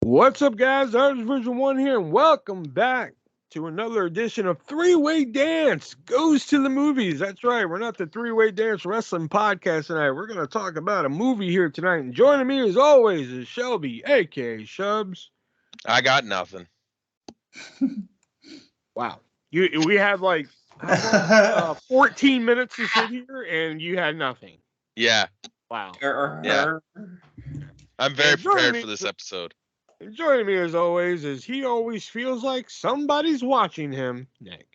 What's up, guys? ArtistVersion1 here, and welcome back to another edition of Three-Way Dance Goes to the Movies. That's right, we're not the Three-Way Dance Wrestling Podcast tonight. We're going to talk about a movie here tonight. And joining me, as always, is Shelby, a.k.a. Shubs. I got nothing. Wow. We had like 14 minutes to sit here, and you had nothing. Yeah. Wow. Yeah. I'm very prepared for this episode. And joining me, as always, is he always feels like somebody's watching him, Nick.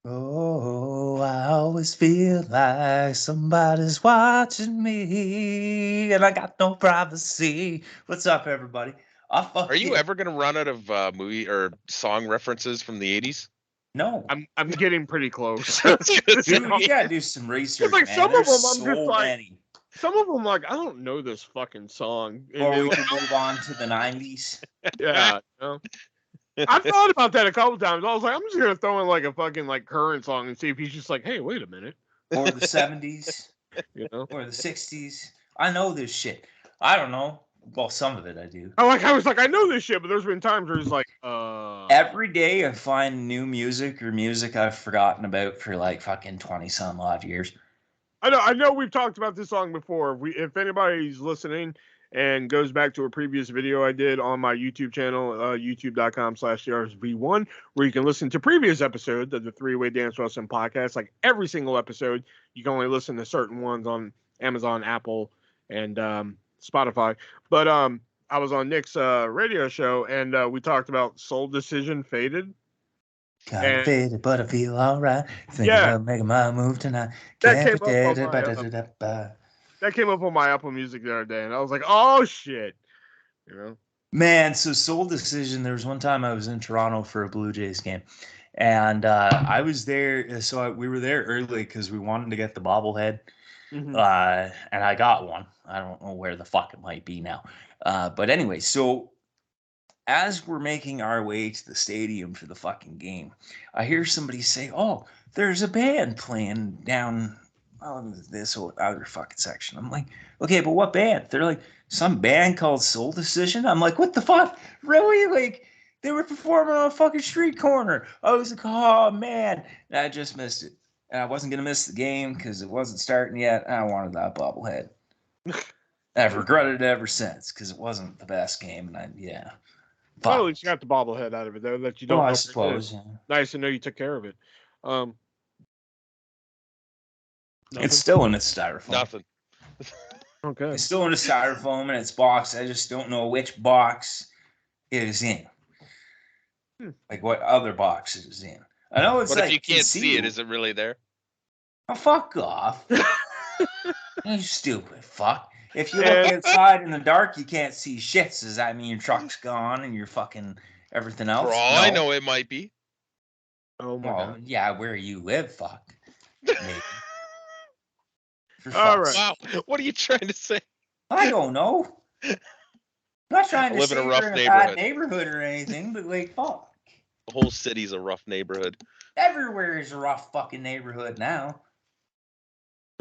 Oh, I always feel like somebody's watching me, and I got no privacy. What's up, everybody? Are you ever gonna run out of movie or song references from the 80s? No. I'm getting pretty close. Dude, you gotta do some research. Like man. some of There's them, I'm so just like, many. some of them, like, I don't know this fucking song. Or we can move on to the 90s. Yeah. You know? I thought about that a couple times. I was like, I'm just gonna throw in like a fucking like current song and see if he's just like, hey, wait a minute. Or the 70s. You know? Or the 60s. I know this shit. I don't know. Well, some of it I do. I was like, I know this shit, but there's been times where it's like, Every day I find new music or music I've forgotten about for like fucking 20 some odd years. I know we've talked about this song before. If anybody's listening and goes back to a previous video I did on my YouTube channel, youtube.com/theartistv1, where you can listen to previous episodes of the Three-Way Dance Wrestling Podcast, like every single episode. You can only listen to certain ones on Amazon, Apple, and Spotify. But I was on Nick's radio show, and we talked about Soul Decision Faded. Kinda faded, but I feel alright. Thinking Yeah. of making my move tonight. That came up on my Apple Music the other day, and I was like, "Oh shit!" You know. Man, so Soul Decision. There was one time I was in Toronto for a Blue Jays game, and I was there. So we were there early because we wanted to get the bobblehead, and I got one. I don't know where the fuck it might be now, but anyway, so. As we're making our way to the stadium for the fucking game, I hear somebody say, "Oh, there's a band playing down this other fucking section." I'm like, "Okay, but what band?" They're like, "Some band called Soul Decision." I'm like, "What the fuck? Really?" Like, they were performing on a fucking street corner. I was like, "Oh man," and I just missed it. And I wasn't gonna miss the game because it wasn't starting yet. I wanted that bobblehead. I've regretted it ever since because it wasn't the best game, and Well, at least you got the bobblehead out of it, though, that you don't know. I suppose. Yeah. Nice to know you took care of it. It's still in its styrofoam. Nothing. Okay. It's still in a styrofoam in its box. I just don't know which box it is in. Like what other box it is in. I know it's But like if you can't see it, is it really there? Oh, fuck off. You stupid fuck. If you look outside in the dark, you can't see shit. Does that mean your truck's gone and your fucking everything else? For all I know, it might be. Oh my God. Yeah, where you live, fuck. Maybe. All right. Wow. What are you trying to say? I don't know. I'm not trying to live in a say rough you're in a neighborhood. bad neighborhood or anything, but like, fuck. The whole city's a rough neighborhood. Everywhere is a rough fucking neighborhood now.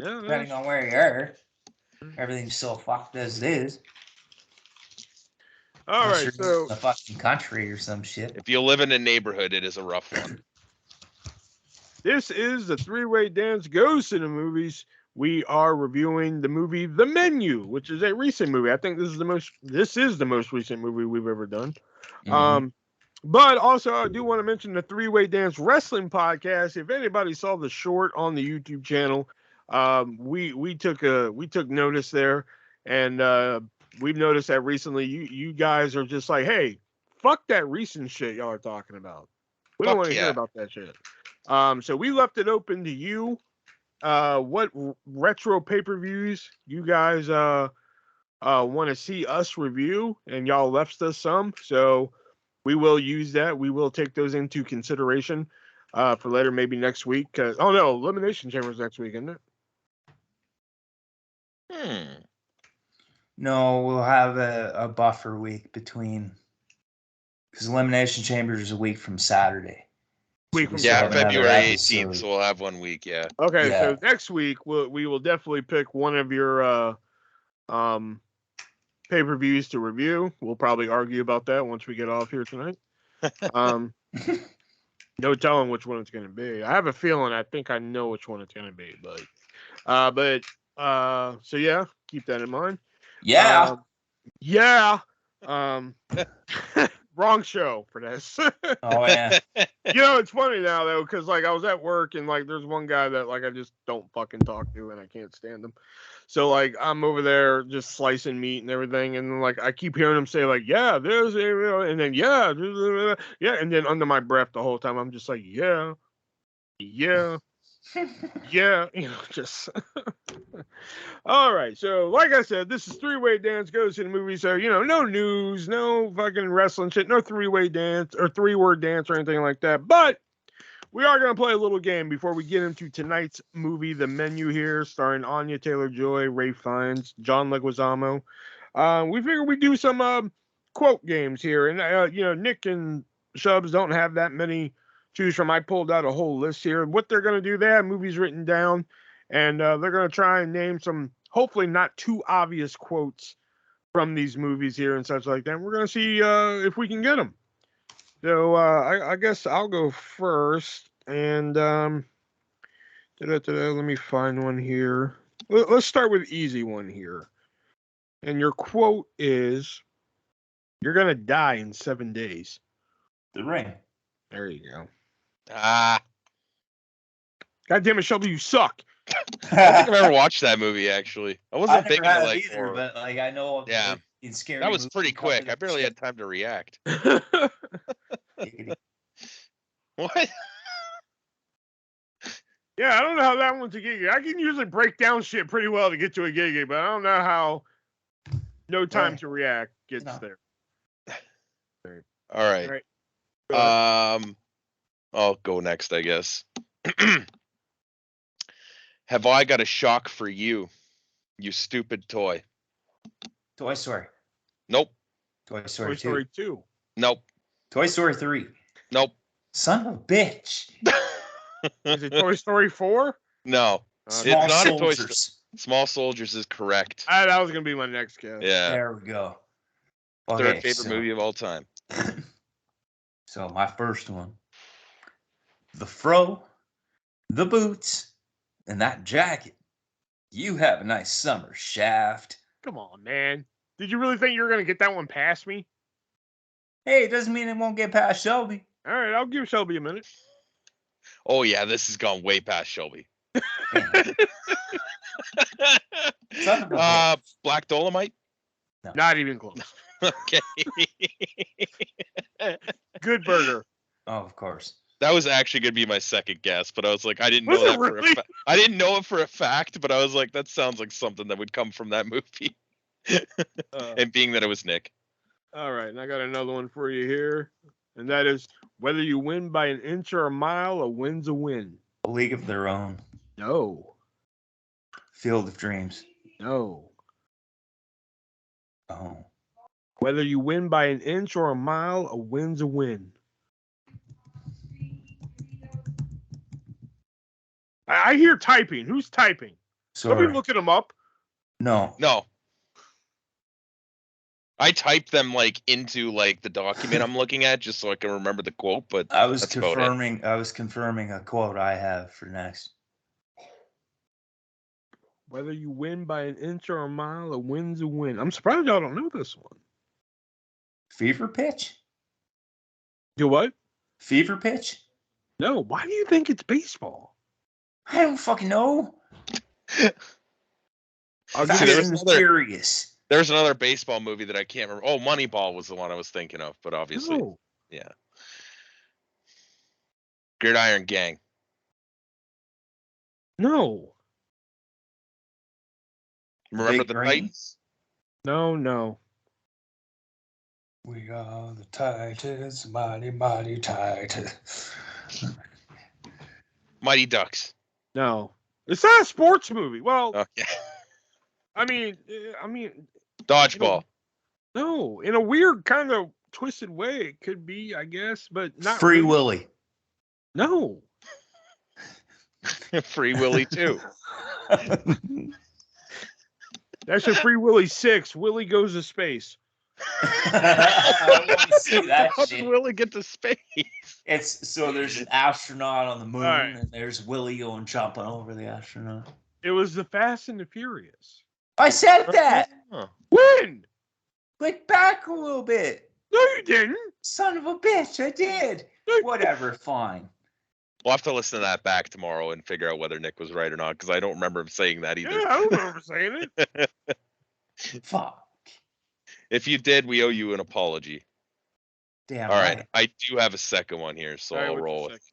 Yeah, Depending on where you are. Everything's so fucked as it is. All right, so the fucking country or some shit. If you live in a neighborhood, it is a rough one. This is the Three-Way Dance Goes to the Movies. We are reviewing the movie The Menu, which is a recent movie. I think this is the most recent movie we've ever done. Mm-hmm. But also, I do want to mention the Three-Way Dance Wrestling Podcast. If anybody saw the short on the YouTube channel, we took notice there, and we've noticed that recently you guys are just like, hey, fuck that recent shit y'all are talking about. We don't want to hear about that shit. So we left it open to you. What retro pay-per-views you guys want to see us review, and y'all left us some, so we will use that. We will take those into consideration for later, maybe next week. Oh no, Elimination Chamber's next week, isn't it? No, we'll have a buffer week between, because Elimination Chamber is a week from Saturday. Yeah, February 18th, so we'll have 1 week, yeah. Okay, so next week we will definitely pick one of your pay-per-views to review. We'll probably argue about that once we get off here tonight. No telling which one it's going to be. I have a feeling. I think I know which one it's going to be, so yeah, keep that in mind. Yeah. Yeah. Wrong show for this. Oh yeah. It's funny now though, because like I was at work and like there's one guy that like I just don't fucking talk to and I can't stand him. So like I'm over there just slicing meat and everything, and like I keep hearing him say like, yeah, there's a, and then yeah, and then under my breath the whole time I'm just like, yeah, just. All right, so like I said, this is three-way dance goes to the movie, so no news, no fucking wrestling shit, no three-way dance or three-word dance or anything like that, but we are going to play a little game before we get into tonight's movie, The Menu here, starring Anya Taylor-Joy, Ralph Fiennes, John Leguizamo. We figured we'd do some quote games here, and Nick and Shubs don't have that many choose from. I pulled out a whole list here. What they're going to do, they have movies written down, and they're going to try and name some, hopefully not too obvious quotes from these movies here and such like that. And we're going to see if we can get them. So I guess I'll go first, and let me find one here. Let's start with easy one here. And your quote is, "You're going to die in 7 days." The Ring. There you go. Ah. God damn it, Shelby, you suck. I don't think I've ever watched that movie, actually. I wasn't thinking of like either, but like I know. Yeah. It's scary. That was pretty quick. I barely had time to react. What? Yeah, I don't know how that one's a giggy. I can usually break down shit pretty well to get to a giggy, but I don't know how no time to react gets there. All right. I'll go next, I guess. Have I got a shock for you, you stupid toy? Toy Story. Nope. Toy Story 2. Toy Story 2. Nope. Toy Story 3. Nope. Son of a bitch. Is it Toy Story 4? No. Small it's not Soldiers. A Toy Story. Small Soldiers is correct. That was going to be my next guess. Yeah. There we go. Third favorite movie of all time. So my first one. The fro, the boots, and that jacket. You have a nice summer, Shaft. Come on, man. Did you really think you were going to get that one past me? Hey, it doesn't mean it won't get past Shelby. All right, I'll give Shelby a minute. Oh, yeah, this has gone way past Shelby. Black Dolomite? No. Not even close. Okay. Good Burger. Oh, of course. That was actually going to be my second guess, but I was like, I didn't know that for a fact. I didn't know it for a fact, but I was like, that sounds like something that would come from that movie. And being that it was Nick. All right, and I got another one for you here, and that is, whether you win by an inch or a mile, a win's a win. A League of Their Own. No. Field of Dreams. No. Oh. Whether you win by an inch or a mile, a win's a win. I hear typing. Who's typing? Somebody looking them up? No. I typed them like into like the document I'm looking at just so I can remember the quote, but I was confirming a quote I have for next. Whether you win by an inch or a mile, a win's a win. I'm surprised y'all don't know this one. Fever Pitch? Do what? Fever Pitch? No. Why do you think it's baseball? I don't fucking know. Serious. There's another baseball movie that I can't remember. Oh, Moneyball was the one I was thinking of, but obviously, yeah. Gridiron Gang. No. Remember the Titans? No. We are the Titans, mighty, mighty Titans. Mighty Ducks. No. It's not a sports movie. Well, okay. I mean, Dodgeball. No, in a weird kind of twisted way, it could be, I guess, but not Free really. Willy. No. Free Willy too. That's a Free Willy 6. Willie goes to space. I want to see that How did shit. Willie get to space? It's so there's an astronaut on the moon, right. and there's Willie going jumping over the astronaut. It was the Fast and the Furious. I said that. When? Click back a little bit. No, you didn't. Son of a bitch, I did. Whatever, fine. We'll have to listen to that back tomorrow and figure out whether Nick was right or not, because I don't remember him saying that either. Yeah, I don't remember saying it. Fuck. If you did, we owe you an apology. Damn. All right. I do have a second one here, so All right, I'll roll with.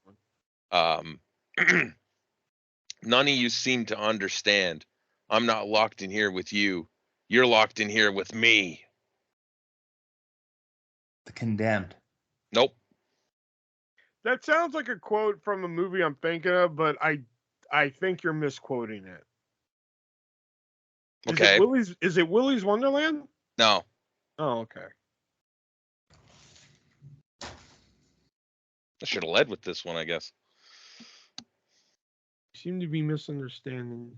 None of you seem to understand. I'm not locked in here with you. You're locked in here with me. The Condemned. Nope. That sounds like a quote from a movie I'm thinking of, but I think you're misquoting it. Okay. Is it Willy's Wonderland? No. Oh, okay. I should have led with this one, I guess. You seem to be misunderstanding.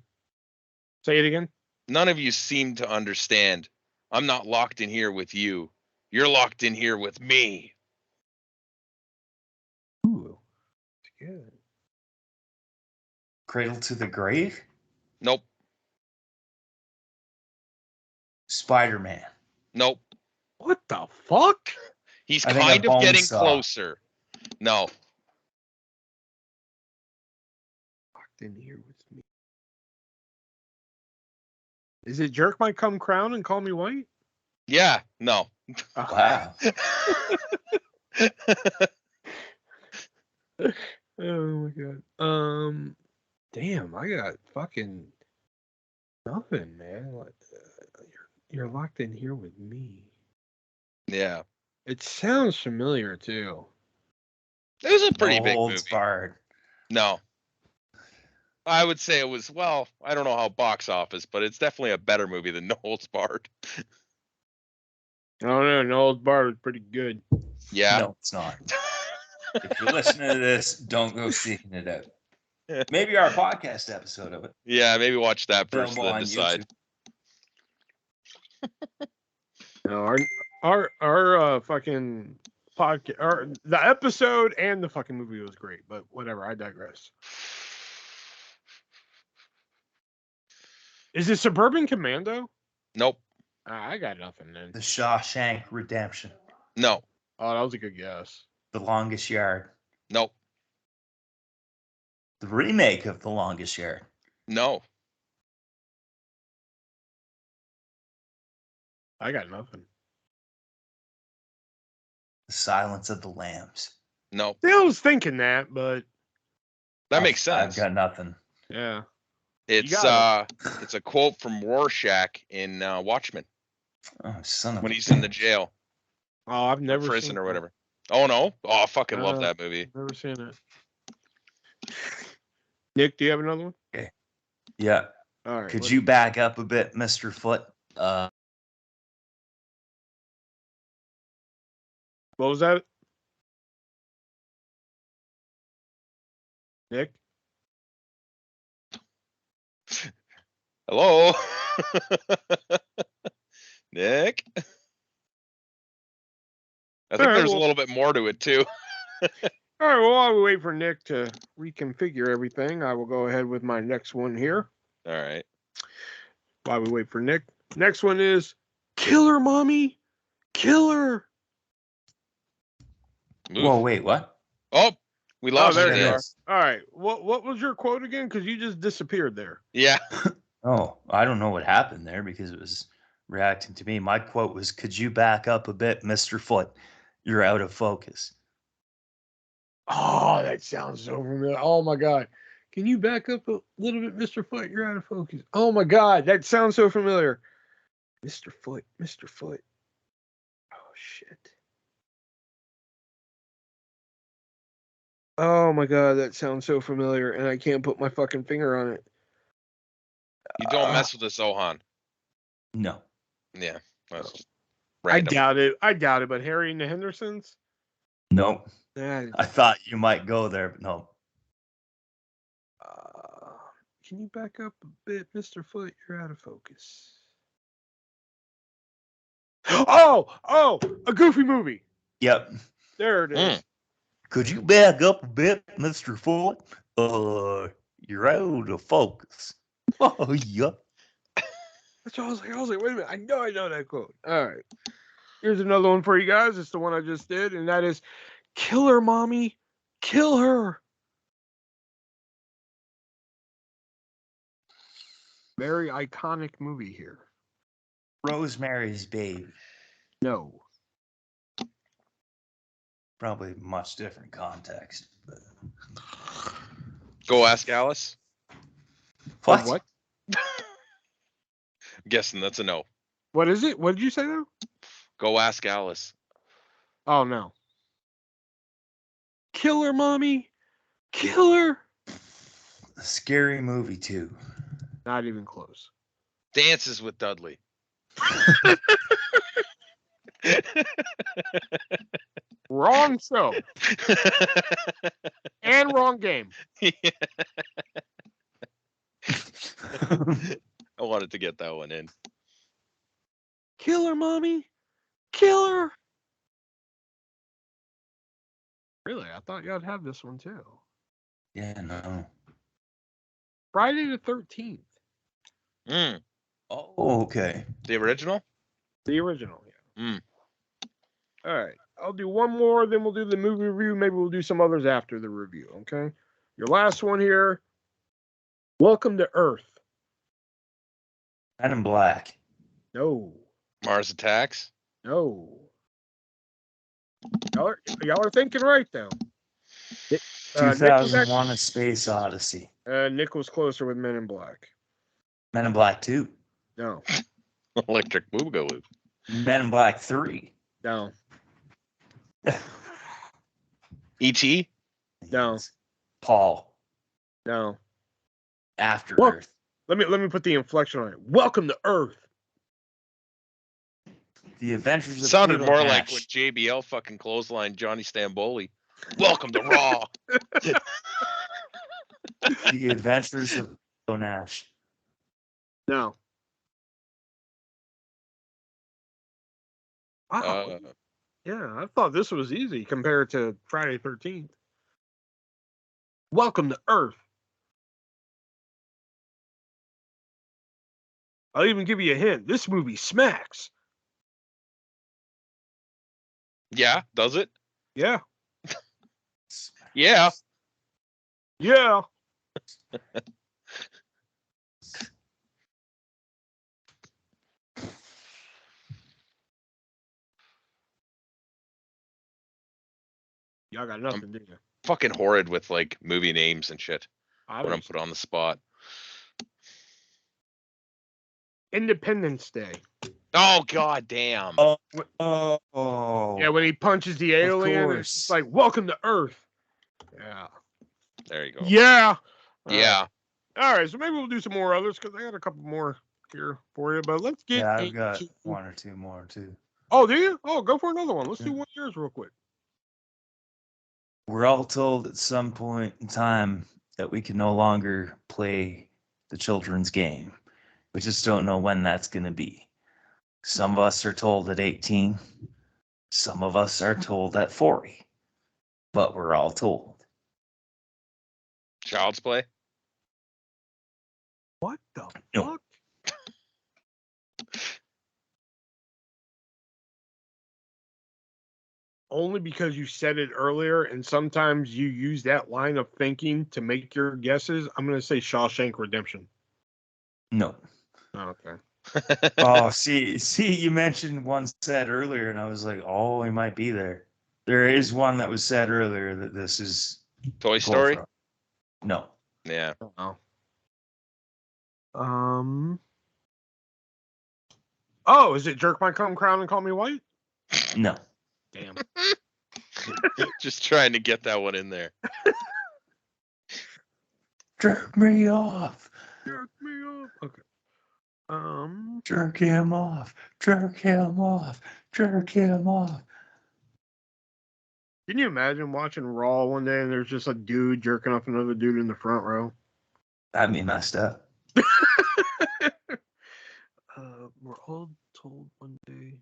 Say it again. None of you seem to understand. I'm not locked in here with you. You're locked in here with me. Ooh, it's good. Cradle to the Grave? Nope. Spider-Man. Nope. What the fuck? He's I think kind a of getting Bonesaw. closer. No. Locked in here with me. Is it Jerk My Cum Crown and Call Me White? Yeah. No. Wow. Oh my god. Damn, I got fucking nothing, man. What? You're locked in here with me. Yeah. It sounds familiar too. It was a pretty No big Holds movie. Barred. No. I would say it was, well, I don't know how box office, but it's definitely a better movie than No Holds Barred. I don't know. No Holds Barred was pretty good. Yeah. No, it's not. If you're listening to this, don't go seeking it out. Maybe our podcast episode of it. Yeah, maybe watch that first, Available then on decide. No, our fucking podcast, the episode and the fucking movie was great, but whatever. I digress. Is it Suburban Commando? Nope. I got nothing then. The Shawshank Redemption. No. Oh, that was a good guess. The Longest Yard. Nope. The remake of The Longest Yard. No. I got nothing. The Silence of the Lambs. No. Yeah, I was thinking that, but That makes sense. I've got nothing. yeah. It's a quote from Rorschach in Watchmen Oh, son of when a he's in the bitch. jail, Oh, I've never prison seen or that. whatever. Oh no! Oh, I fucking love that movie. Never seen it. Nick, do you have another one? Okay. Yeah. All right. Could you back up a bit, Mr. Foot? What was that? Nick? Hello, Nick. I think there's a little bit more to it too. All right. Well, while we wait for Nick to reconfigure everything, I will go ahead with my next one here. All right. While we wait for Nick, next one is Killer Mommy, Killer. Move. Whoa, wait, what? Oh, we lost there you you there. are. All right. What was your quote again? Because you just disappeared there. Yeah. Oh, I don't know what happened there because it was reacting to me. My quote was, "Could you back up a bit, Mr. Foot? You're out of focus." Oh, that sounds so familiar. Oh my God. Can you back up a little bit, Mr. Foot? You're out of focus. Oh my God. That sounds so familiar. Mr. Foot, Mr. Foot. Oh shit. Oh my God. That sounds so familiar. And I can't put my fucking finger on it. You don't mess with us, Zohan. No. Yeah. That's just I random. doubt it. But Harry and the Hendersons? Nope. Nah, I thought you might go there, but no. can you back up a bit, Mr. Foot? You're out of focus. Oh, a Goofy movie. Yep. There it is. Could you back up a bit, Mr. Ford? You're out of focus. Oh, yeah. That's what I was like, wait a minute. I know that quote. All right. Here's another one for you guys. It's the one I just did, and that is, "Kill her, mommy. Kill her." Very iconic movie here. Rosemary's Baby. No. Probably much different context. But... Go Ask Alice. What? I'm guessing that's a no. What is it? What did you say though? Go Ask Alice. Oh no. Kill her, mommy. Kill her. A Scary Movie 2. Not even close. Dances with Dudley. Wrong show. And wrong game. I wanted to get that one in. Kill her, mommy. Kill her. Really? I thought y'all'd have this one too. Yeah, no. Friday the 13th. Oh, okay. The original? The original, yeah. All right. I'll do one more, then we'll do the movie review. Maybe we'll do some others after the review, okay? Your last one here. Welcome to Earth. Men in Black. No. Mars Attacks? No. Y'all are thinking right, though. 2001: A Space Odyssey. Nick was closer with Men in Black. Men in Black 2. No. Electric Boogaloo. Men in Black 3. No. E.T.? No. Paul. No. After Well, Earth. Let me put the inflection on it. Welcome to Earth. The Adventures of Sounded Pluto more Nash. like when JBL fucking clothesline Johnny Stamboli. Welcome to Raw. The Adventures of Pluto Nash. No. Wow. Yeah, I thought this was easy compared to Friday 13th. Welcome to Earth. I'll even give you a hint. This movie smacks. Yeah, does it? Yeah. Yeah. Yeah. Y'all got nothing, do you? Fucking horrid with like movie names and shit when I'm Obviously. put on the spot. Independence Day. Oh, god damn. Oh. Yeah, when he punches the alien, it's just like, welcome to Earth. Yeah. There you go. Yeah. Yeah. All right, so maybe we'll do some more others because I got a couple more here for you. But let's get. Yeah, I've got one or two more too. Oh, do you? Oh, go for another one. Let's do one of yours real quick. We're all told at some point in time that we can no longer play the children's game. We just don't know when that's going to be. Some of us are told at 18. Some of us are told at 40. But we're all told. Child's Play? What the No. fuck? Only because you said it earlier, and sometimes you use that line of thinking to make your guesses. I'm going to say Shawshank Redemption. No. Oh, okay. Oh, see, you mentioned one said earlier, and I was like, oh, he might be there. There is one that was said earlier that this is Toy Story? from. No. Yeah. Oh. Oh, is it Jerk My Cum Crown and Call Me White? No. Damn. Just trying to get that one in there. Jerk me off. Jerk me off. Okay. Jerk him off. Jerk him off. Jerk him off. Can you imagine watching Raw one day and there's just a dude jerking off another dude in the front row? That'd be messed up. We're all told one day.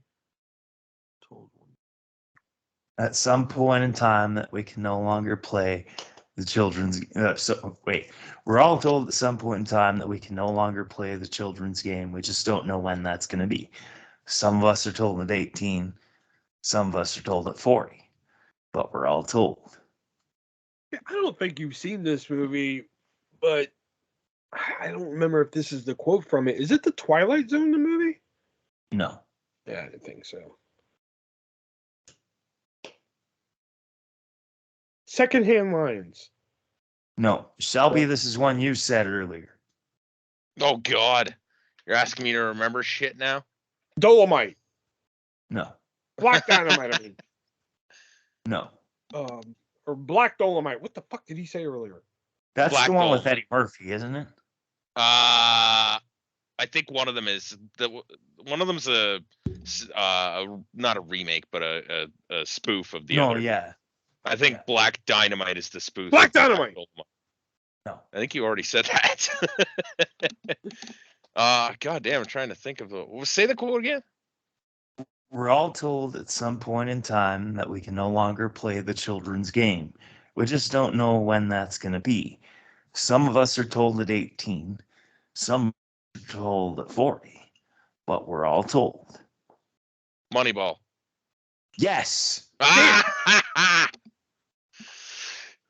At some point in time that we can no longer play the children's. We're all told at some point in time that we can no longer play the children's game. We just don't know when that's going to be. Some of us are told at 18. Some of us are told at 40. But we're all told. I don't think you've seen this movie, but I don't remember if this is the quote from it. Is it the Twilight Zone, the movie? No. Yeah, I didn't think so. Secondhand Lions. No. Shelby, this is one you said earlier. Oh, God. You're asking me to remember shit now? Dolomite. No. Black Dynamite, I mean. No. Or Black Dolomite. What the fuck did he say earlier? That's Black the one with Dolomite. Eddie Murphy, isn't it? I think one of them is one of them's not a remake, but a spoof of the other. No, yeah. I think Black Dynamite is the spoof. Black Dynamite. No. I think you already said that. God damn, I'm trying to think of say the quote again. We're all told at some point in time that we can no longer play the children's game. We just don't know when that's going to be. Some of us are told at 18. Some are told at 40. But we're all told. Moneyball. Yes.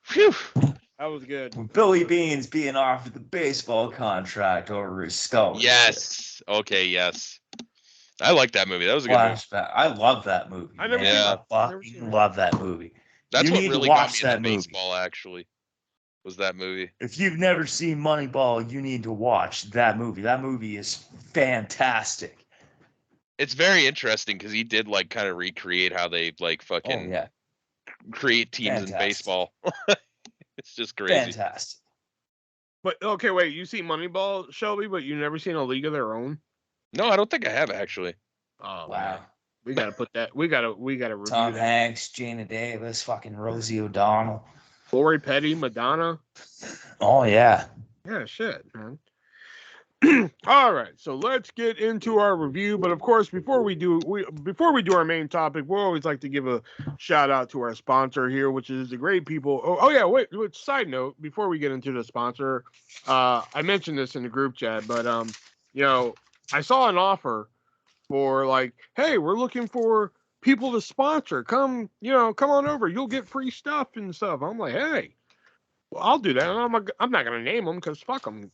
Phew. That was good. Billy Beans being offered the baseball contract over his stone. Yes. Okay, yes. I like that movie. That was a good movie. I love that movie. I never man. seen it. I fucking love that movie. That's You what need to really got watch me into that movie. baseball, actually, was that movie. If you've never seen Moneyball, you need to watch that movie. That movie is fantastic. It's very interesting because he did like kind of recreate how they like fucking create teams in baseball. It's just crazy. Fantastic. But okay, wait, you see Moneyball, Shelby, but you never seen A League of Their Own? No, I don't think I have actually. Oh wow. Man. We gotta put that. We gotta review Tom that. Hanks, Gina Davis, fucking Rosie O'Donnell, Lori Petty, Madonna. Oh yeah. Yeah, shit, man. All right, so let's get into our review. But of course, before we do our main topic, we always like to give a shout out to our sponsor here, which is the great people. Oh yeah, wait. Side note, before we get into the sponsor, I mentioned this in the group chat, but I saw an offer for like, hey, we're looking for people to sponsor. Come on over. You'll get free stuff and stuff. I'm like, hey, well, I'll do that. I'm not gonna name them because fuck them,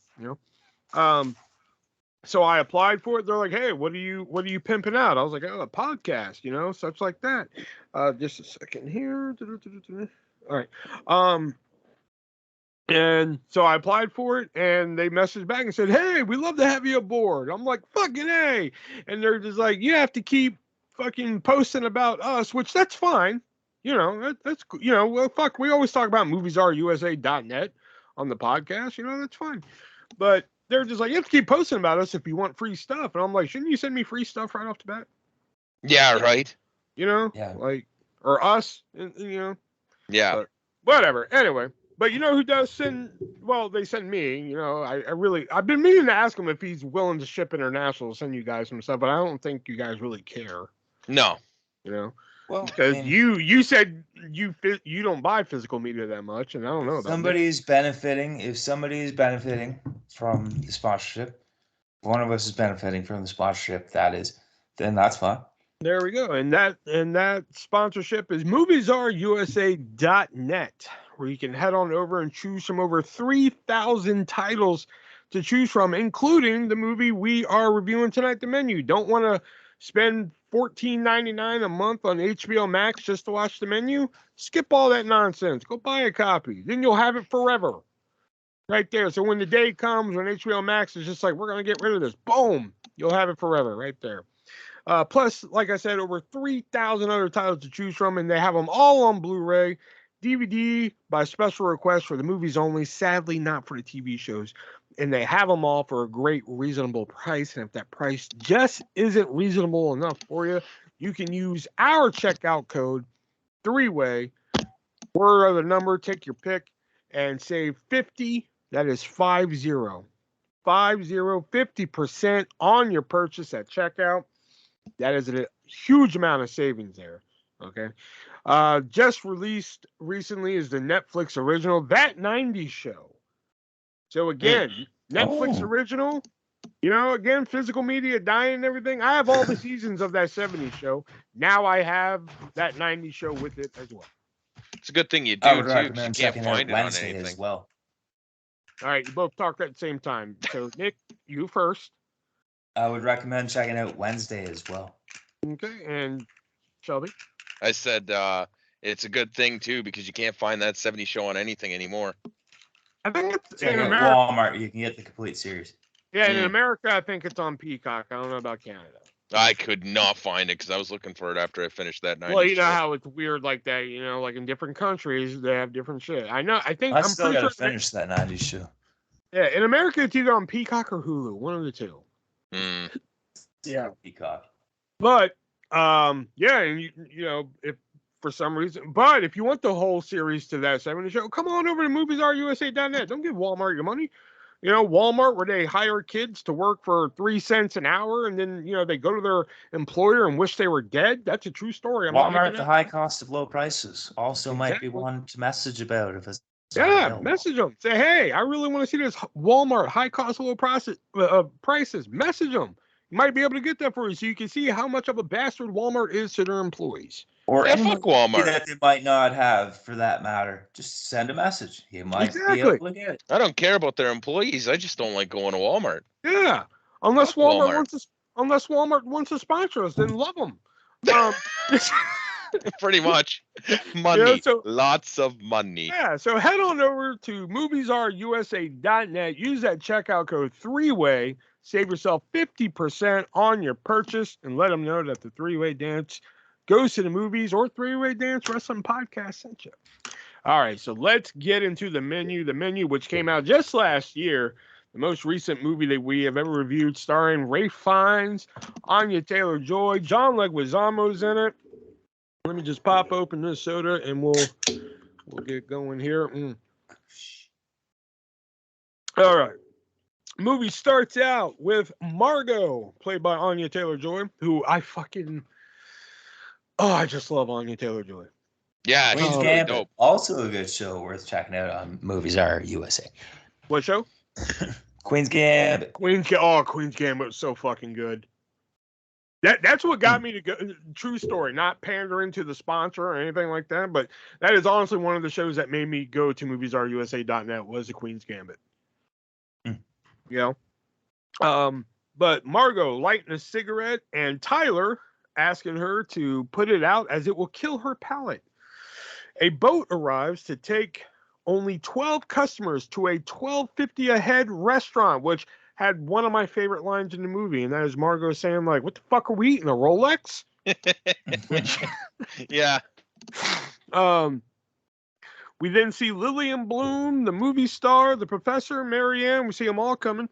So I applied for it. They're like, hey, what are you pimping out? I was like, oh, a podcast, such like that. Just a second here. All right. And so I applied for it, and they messaged back and said, hey, we'd love to have you aboard. I'm like, fucking hey. And they're just like, you have to keep fucking posting about us, which that's fine. That's well, fuck, we always talk about moviesarusa.net on the podcast, that's fine. But they're just like, you have to keep posting about us if you want free stuff. And I'm like, shouldn't you send me free stuff right off the bat? Yeah, right. Yeah. Like, or us, Yeah. But whatever. Anyway, but who does send? Well, they send me. I've been meaning to ask him if he's willing to ship international, send you guys some stuff, but I don't think you guys really care. No. Well, because you said you don't buy physical media that much, and I don't know about somebody's benefiting. If somebody is benefiting from the sponsorship, one of us is benefiting from the sponsorship. Then that's fine. There we go, and that sponsorship is moviesarusa.net, where you can head on over and choose from over 3,000 titles to choose from, including the movie we are reviewing tonight, The Menu. Don't want to spend $14.99 a month on HBO Max just to watch The Menu? Skip all that nonsense. Go buy a copy. Then you'll have it forever. Right there. So when the day comes when HBO Max is just like, we're going to get rid of this, boom, you'll have it forever right there. Plus, like I said, over 3,000 other titles to choose from, and they have them all on Blu-ray, DVD by special request for the movies only, sadly not for the TV shows. And they have them all for a great, reasonable price. And if that price just isn't reasonable enough for you, you can use our checkout code, 3-way, word of the number, take your pick, and save 50. That is 50% on your purchase at checkout. That is a huge amount of savings there. Okay. Just released recently is the Netflix original That 90s Show. So again, Netflix original, again, physical media dying and everything. I have all the seasons of that 70s show. Now I have that 90s show with it as well. It's a good thing you I do would too, 'cause you recommend can't checking find out it on Wednesday anything. as well. All right, you both talked at the same time. So Nick, you first. I would recommend checking out Wednesday as well. Okay, and Shelby. I said it's a good thing too, because you can't find that 70 show on anything anymore. I think it's Check in out America. Walmart. You can get the complete series. Yeah, in America, I think it's on Peacock. I don't know about Canada. I could not find it because I was looking for it after I finished that 90s Well, you know show. how it's weird like that. Like in different countries, they have different shit. I know. I'm still pretty gotta sure. finish that 90s show. Yeah, in America, it's either on Peacock or Hulu, one of the two. Yeah, Peacock. But yeah, and if for some reason, but if you want the whole series to that 70 show, come on over to moviesarusa.net. Don't give Walmart your money. Walmart, where they hire kids to work for 3 cents an hour, and then they go to their employer and wish they were dead. That's a true story. Walmart, the high cost of low prices, also might be Exactly. one to message about if it's message them. Say, hey, I really want to see this Walmart high cost low prices. Message them. You might be able to get that for you, so you can see how much of a bastard Walmart is to their employees. Or fuck Walmart. That they might not have, for that matter. Just send a message. You might be able to get it. I don't care about their employees. I just don't like going to Walmart. Yeah, unless Walmart wants to sponsor us, then love them. Pretty much. Money. Lots of money. Yeah, so head on over to moviesarusa.net. Use that checkout code 3-way. Save yourself 50% on your purchase, and let them know that the 3-way dance goes to the movies or 3-way dance wrestling podcast sent you. All right, so let's get into the menu. The menu, which came out just last year, the most recent movie that we have ever reviewed, starring Ralph Fiennes, Anya Taylor-Joy, John Leguizamo's in it. Let me just pop open this soda and we'll get going here. All right. Movie starts out with Margot, played by Anya Taylor-Joy, who I just love Anya Taylor-Joy. Yeah, Queen's she's Gambit, dope. also a good show worth checking out on Movies Are USA. What show? Queen's Gambit. Queen's Gambit was so fucking good. That's what got me to go. True story, not pandering to the sponsor or anything like that, but that is honestly one of the shows that made me go to moviesarusa.net was the Queen's Gambit. But Margot lighting a cigarette and Tyler asking her to put it out as it will kill her palate. A boat arrives to take only 12 customers to a $12.50 a head restaurant, which had one of my favorite lines in the movie, and that is Margot saying, like, what the fuck are we eating, a Rolex? Yeah. We then see Lillian Bloom, the movie star, the professor, Marianne. We see them all coming.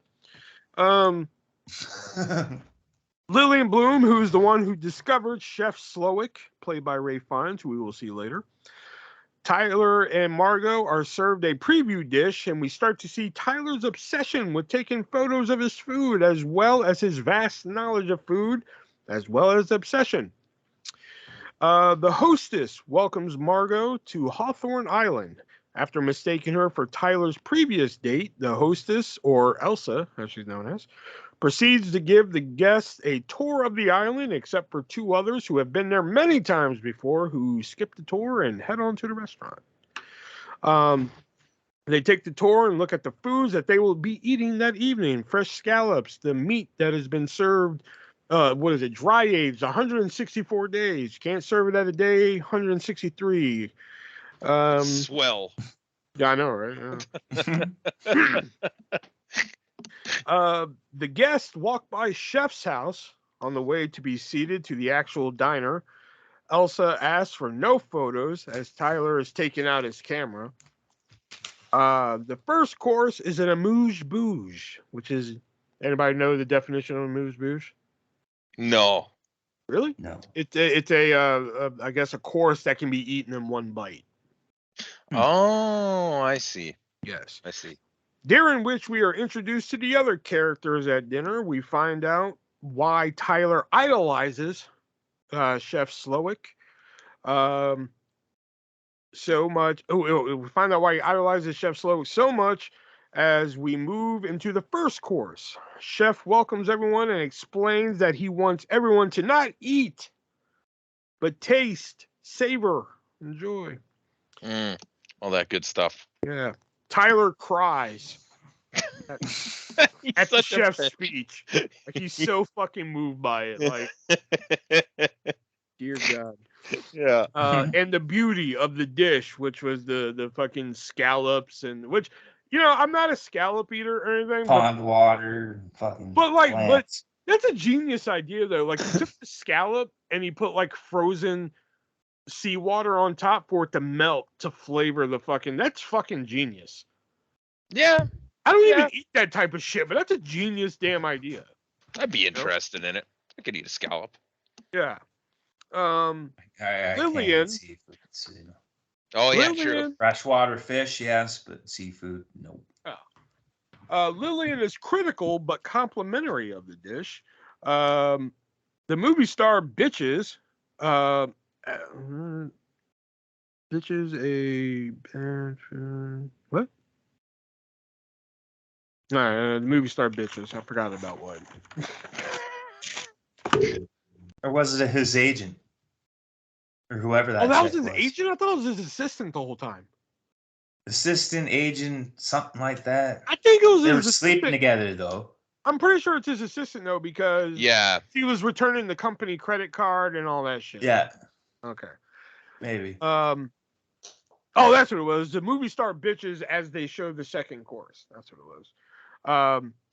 Lillian Bloom, who's the one who discovered Chef Slowick, played by Ralph Fiennes, who we will see later. Tyler and Margot are served a preview dish, and we start to see Tyler's obsession with taking photos of his food, as well as his vast knowledge of food, as well as obsession. The hostess welcomes Margot to Hawthorne Island. After mistaking her for Tyler's previous date, the hostess, or Elsa, as she's known as, proceeds to give the guests a tour of the island, except for 2 others who have been there many times before, who skip the tour and head on to the restaurant. They take the tour and look at the foods that they will be eating that evening. Fresh scallops, the meat that has been served, dry aged, 164 days. Can't serve it at a day, 163. Swell. Yeah, I know, right? The guests walk by Chef's house on the way to be seated to the actual diner. Elsa asks for no photos as Tyler is taking out his camera. The first course is an amuse-bouche, which is, anybody know the definition of amuse-bouche? No. Really? No. It's I guess a course that can be eaten in one bite. Oh, I see. Yes. I see. During which we are introduced to the other characters at dinner. We find out why Tyler idolizes Chef Slowick. So much. We find out why he idolizes Chef Slow so much as we move into the first course. Chef welcomes everyone and explains that he wants everyone to not eat, but taste, savor, enjoy. All that good stuff. Yeah. Tyler cries at the chef's speech. Like, he's so fucking moved by it. Like, dear God. Yeah. And the beauty of the dish, which was the fucking scallops, and which, you know, I'm not a scallop eater or anything. Pond water, fucking. But that's a genius idea though. Like, he took the scallop and he put like frozen seawater on top for it to melt to flavor the fucking. That's fucking genius. Yeah. I don't even eat that type of shit, but that's a genius damn idea. I'd be interested in it. I could eat a scallop. Yeah. I Lillian. Seafood, so, you know. Oh yeah, true. Freshwater fish, yes, but seafood, no. Lillian is critical but complimentary of the dish. The movie star bitches. Bitches a what? No, the movie star bitches. I forgot about what. Or was it his agent? Or whoever that was. Oh, that was his agent? I thought it was his assistant the whole time. Assistant, agent, something like that. I think it was they his were assistant. Sleeping together, though. I'm pretty sure it's his assistant, though, because he was returning the company credit card and all that shit. Yeah. Okay. Maybe. Oh, that's what it was. The movie star bitches as they showed the second course. That's what it was.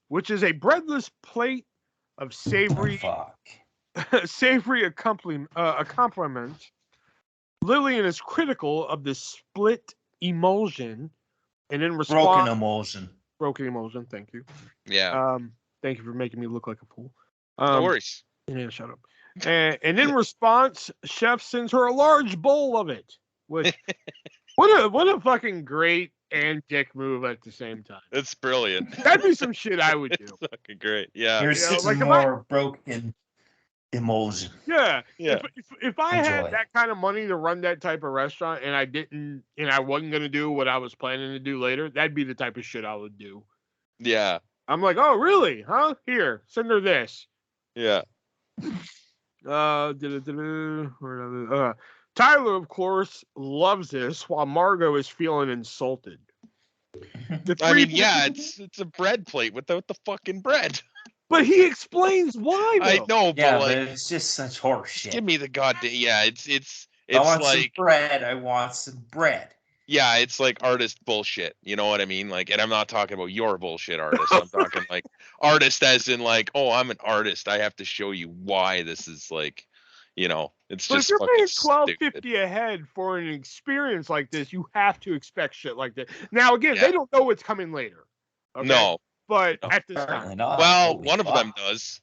Which is a breadless plate of savory, savory accompaniment. Lillian is critical of the split emulsion, and in response, broken emulsion. Thank you. Yeah. Thank you for making me look like a fool. No worries. Yeah, shut up. And in response, Chef sends her a large bowl of it. Which, what a fucking great and dick move at the same time. It's brilliant. That'd be some shit I would do. It's fucking great. Yeah. Here's some more broken emulsion. Yeah. If I had that kind of money to run that type of restaurant and I wasn't gonna do what I was planning to do later, that'd be the type of shit I would do. Yeah. I'm like, oh really? Huh? Here, send her this. Yeah. Tyler, of course, loves this, while Margot is feeling insulted. I mean, yeah, it's a bread plate without the fucking bread. But he explains why, though. I know, but like, it's just such horse shit. Give me the goddamn it's I want like some bread. I want some bread. Yeah, it's like artist bullshit. You know what I mean? Like, and I'm not talking about your bullshit artist. I'm talking like artist as in like, oh, I'm an artist. I have to show you why this is like, you know, it's just. But if you're paying $12.50 a head for an experience like this, you have to expect shit like this. Now, again, they don't know what's coming later. Okay? No. But at this time. Well, one of them does.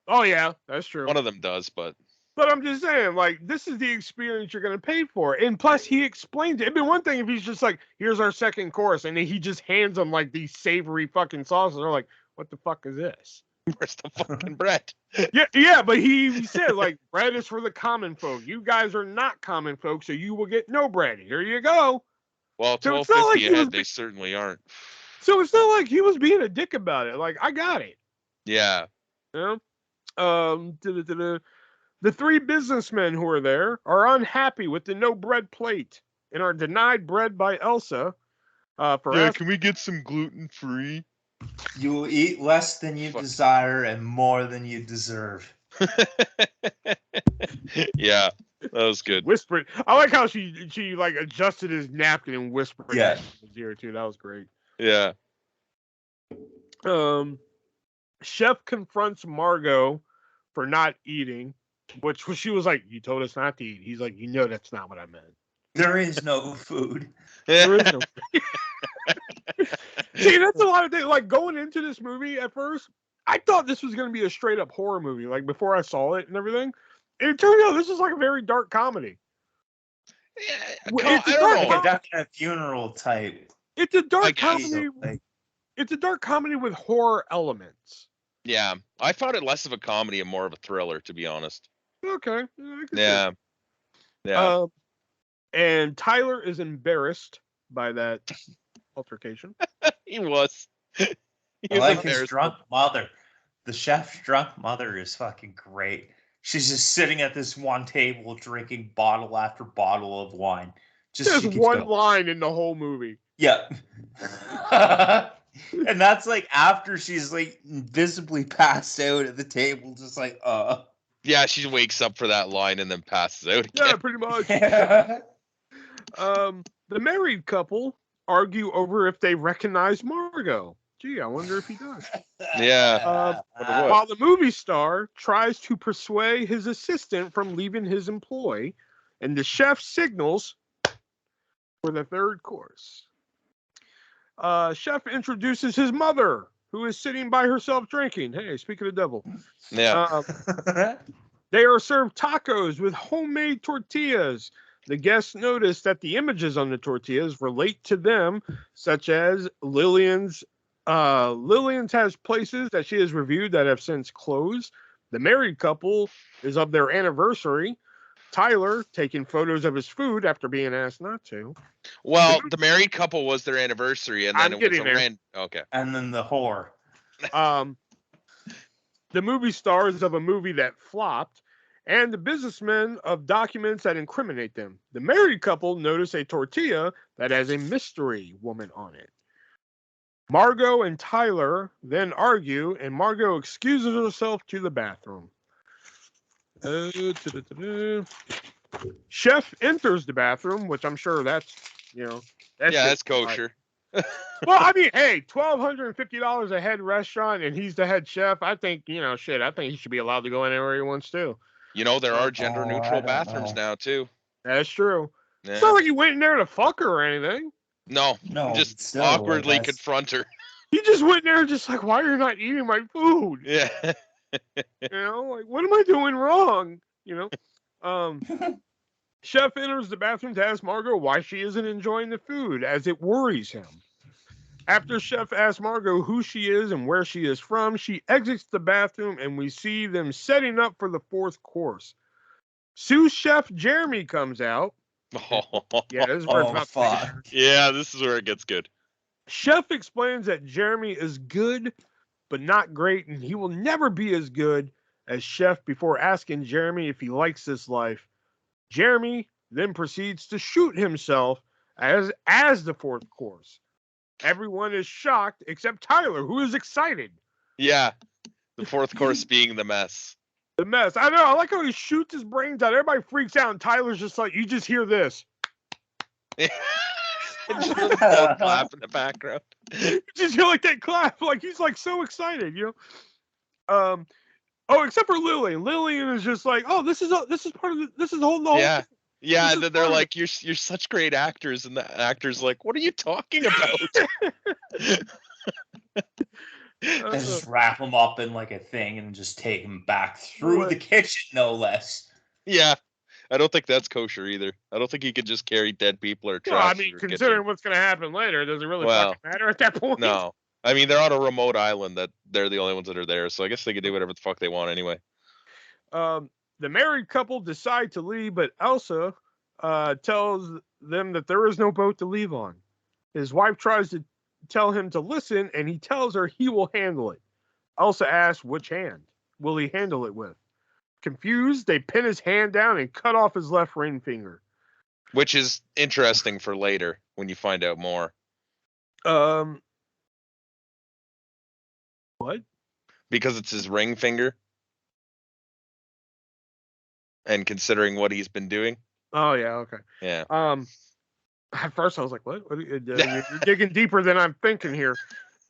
Oh, yeah, that's true. One of them does, but I'm just saying, like, this is the experience you're going to pay for. And plus, he explains it. It'd be one thing if he's just like, here's our second course, and then he just hands them, like, these savory fucking sauces. They're like, what the fuck is this? Where's the fucking bread? Yeah, but he said, like, bread is for the common folk. You guys are not common folk, so you will get no bread. Here you go. Well, $12.50 a head, they certainly aren't. So it's not like he was being a dick about it. Like, I got it. Yeah. You know? The three businessmen who are there are unhappy with the no bread plate and are denied bread by Elsa. Can we get some gluten-free? You will eat less than you desire and more than you deserve. Yeah, that was good. Whispered. I like how she like adjusted his napkin and whispered. Yeah. In his ear too. That was great. Yeah. Chef confronts Margot for not eating, which she was like, "You told us not to eat." He's like, "You know that's not what I meant." There is no food. There is no food. See, that's a lot of things. Like, going into this movie at first, I thought this was going to be a straight up horror movie. Like, before I saw it and everything, and it turned out this is like a very dark comedy. Yeah, it's a funeral type. It's a dark comedy. It's a dark comedy with horror elements. Yeah, I found it less of a comedy and more of a thriller, to be honest. Okay. Yeah. And Tyler is embarrassed by that altercation. He was. He I was like his embarrassed. drunk mother. The chef's drunk mother is fucking great. She's just sitting at this one table drinking bottle after bottle of wine. Just There's she keeps one going. line in the whole movie. Yeah. And that's like after she's like visibly passed out at the table, just like Yeah, she wakes up for that line and then passes out again. Yeah, pretty much. Yeah. The married couple argue over if they recognize Margot. Gee, I wonder if he does. Yeah. While the movie star tries to persuade his assistant from leaving his employ, and the chef signals for the third course. Chef introduces his mother, who is sitting by herself drinking. Hey, speak of the devil. Yeah. They are served tacos with homemade tortillas. The guests notice that the images on the tortillas relate to them, such as Lillian's. Lillian's has places that she has reviewed that have since closed. The married couple is of their anniversary. Tyler taking photos of his food after being asked not to. Well, the married couple was their anniversary, and then I'm it was getting there. Okay. And then the whore. The movie stars of a movie that flopped, and the businessmen of documents that incriminate them. The married couple notice a tortilla that has a mystery woman on it. Margot and Tyler then argue, and Margot excuses herself to the bathroom. Chef enters the bathroom, which I'm sure that's kosher. Well, I mean, hey, $1,250 a head restaurant, and he's the head chef. I think, I think he should be allowed to go anywhere he wants to. There are gender neutral bathrooms now too. That's true. Yeah. It's not like he went in there to fuck her or anything. No, just still, awkwardly confront her. He just went in there just like, why are you not eating my food? Yeah. Like, what am I doing wrong? Chef enters the bathroom to ask Margot why she isn't enjoying the food, as it worries him. After Chef asks Margot who she is and where she is from, she exits the bathroom, and we see them setting up for the fourth course. Sous Chef Jeremy comes out. Yeah, this is where it's about fuck. Yeah, this is where it gets good. Chef explains that Jeremy is good, but not great, and he will never be as good as Chef before asking Jeremy if he likes this life. Jeremy then proceeds to shoot himself as the fourth course. Everyone is shocked except Tyler, who is excited. Yeah, the fourth course being the mess. The mess. I know. I like how he shoots his brains out. Everybody freaks out, and Tyler's just like, you just hear this. Just a clap in the background. You just hear like that clap. Like he's like so excited, Oh, except for Lillian. Lillian is just like, oh, this is part of this is the whole. Yeah. Yeah, and then they're like, you're such great actors, and the actor's like, what are you talking about? And just wrap them up in like a thing and just take them back through the kitchen, no less. Yeah, I don't think that's kosher either. I don't think you could just carry dead people or trash. Well, I mean, considering what's going to happen later, does it really fucking matter at that point? No. I mean, they're on a remote island that they're the only ones that are there, so I guess they could do whatever the fuck they want anyway. The married couple decide to leave, but Elsa tells them that there is no boat to leave on. His wife tries to tell him to listen, and he tells her he will handle it. Elsa asks which hand will he handle it with. Confused, they pin his hand down and cut off his left ring finger. Which is interesting for later when you find out more. What? Because it's his ring finger. And considering what he's been doing. Oh yeah, okay. Yeah. At first I was like, what? You're digging deeper than I'm thinking here.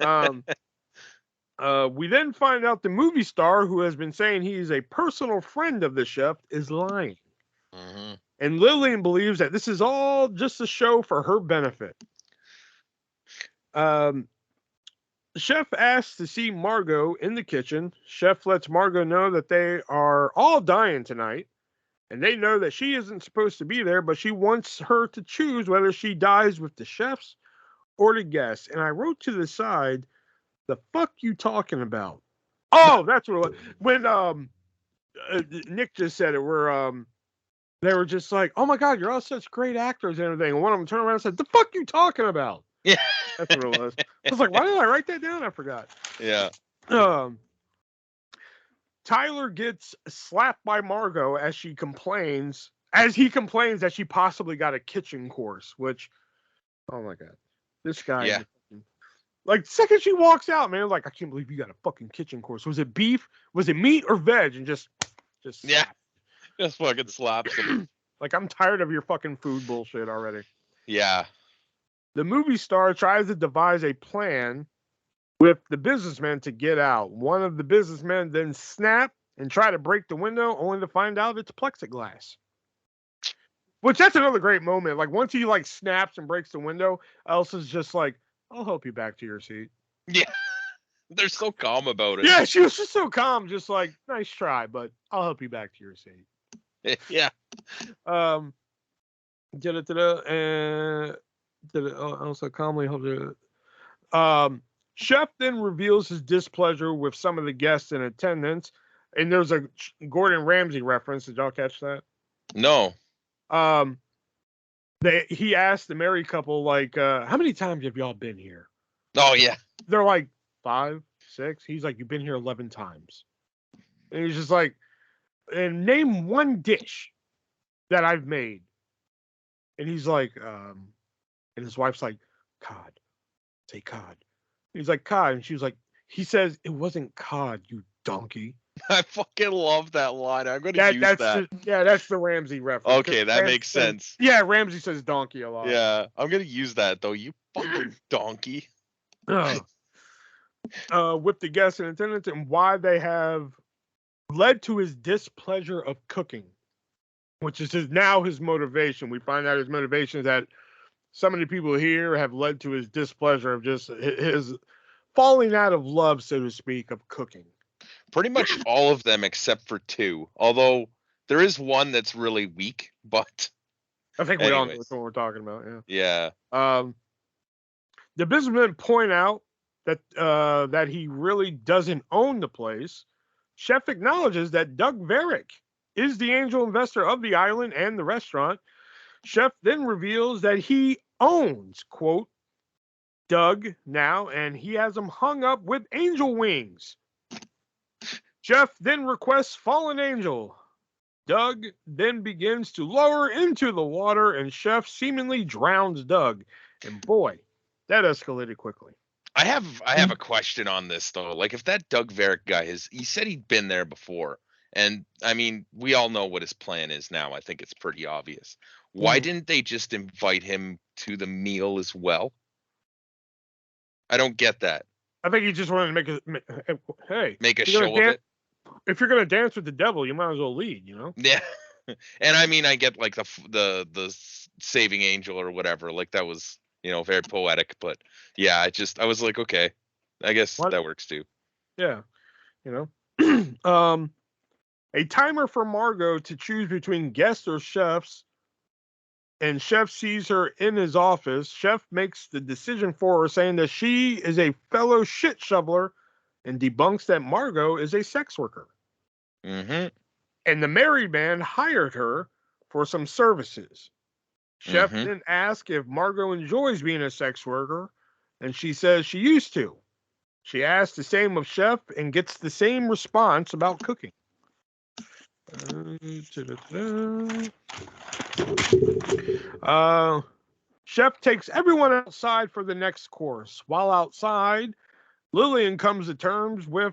We then find out the movie star who has been saying he is a personal friend of the chef is lying. Mm-hmm. And Lillian believes that this is all just a show for her benefit. Chef asks to see Margot in the kitchen. Chef lets Margot know that they are all dying tonight. And they know that she isn't supposed to be there, but she wants her to choose whether she dies with the chefs or the guests. And I wrote to the side, the fuck you talking about? Oh, that's what it was. When Nick just said it, where They were just like, "Oh my god, you're all such great actors and everything." And one of them turned around and said, "The fuck you talking about?" Yeah. That's what it was. I was like, "Why did I write that down? I forgot." Yeah. Tyler gets slapped by Margot as he complains that she possibly got a kitchen course, which, oh my god, this guy. Yeah. Like, the second she walks out, man, like, I can't believe you got a fucking kitchen course. Was it beef? Was it meat or veg? And just Yeah. slap. Just fucking slaps him. Like, I'm tired of your fucking food bullshit already. Yeah. The movie star tries to devise a plan with the businessman to get out. One of the businessmen then snap and try to break the window, only to find out it's plexiglass. Which, that's another great moment. Like, once he like snaps and breaks the window, Elsa's just like, "I'll help you back to your seat." Yeah. They're so calm about it. Yeah, she was just so calm, just like, "Nice try, but I'll help you back to your seat." Yeah. Also calmly help you. Chef then reveals his displeasure with some of the guests in attendance, and there's a Gordon Ramsay reference. Did y'all catch that? No. He asked the married couple, like, "How many times have y'all been here?" Oh yeah. They're like, 5, 6. He's like, "You've been here 11 times." And he's just like, "And name one dish that I've made." And he's like, and his wife's like, "Cod. Say cod." He's like, "Cod." And she was like, he says, "It wasn't cod, you donkey." I fucking love that line. I'm gonna use that. That's the Ramsey reference. Okay, that makes sense. Yeah, Ramsey says donkey a lot. Yeah, I'm gonna use that though. You fucking donkey. With the guests in attendance and why they have led to his displeasure of cooking, which is now his motivation. We find out his motivation is that some of the people here have led to his displeasure of just his falling out of love, so to speak, of cooking. Pretty much all of them except for 2. Although there is one that's really weak, but I think we all know what we're talking about. Yeah. The businessmen point out that that he really doesn't own the place. Chef acknowledges that Doug Varick is the angel investor of the island and the restaurant. Chef then reveals that he owns, quote, Doug now, and he has him hung up with angel wings. Chef then requests fallen angel. Doug then begins to lower into the water, and Chef seemingly drowns Doug. And boy, that escalated quickly. I have a question on this though. Like, if that Doug Varick guy he said he'd been there before, and I mean, we all know what his plan is now. I think it's pretty obvious. Why didn't they just invite him to the meal as well? I don't get that. I think he just wanted to make a show of it. If you're gonna dance with the devil, you might as well lead, you know? Yeah. And I mean, I get like the saving angel or whatever. Like, that was, very poetic. But yeah, I was like, okay, I guess that works too. Yeah, a timer for Margot to choose between guests or chefs. And Chef sees her in his office. Chef makes the decision for her, saying that she is a fellow shit shoveler, and debunks that Margot is a sex worker. Mm-hmm. And the married man hired her for some services. Chef then asks if Margot enjoys being a sex worker, and she says she used to. She asks the same of Chef and gets the same response about cooking. Chef takes everyone outside for the next course. While outside, Lillian comes to terms with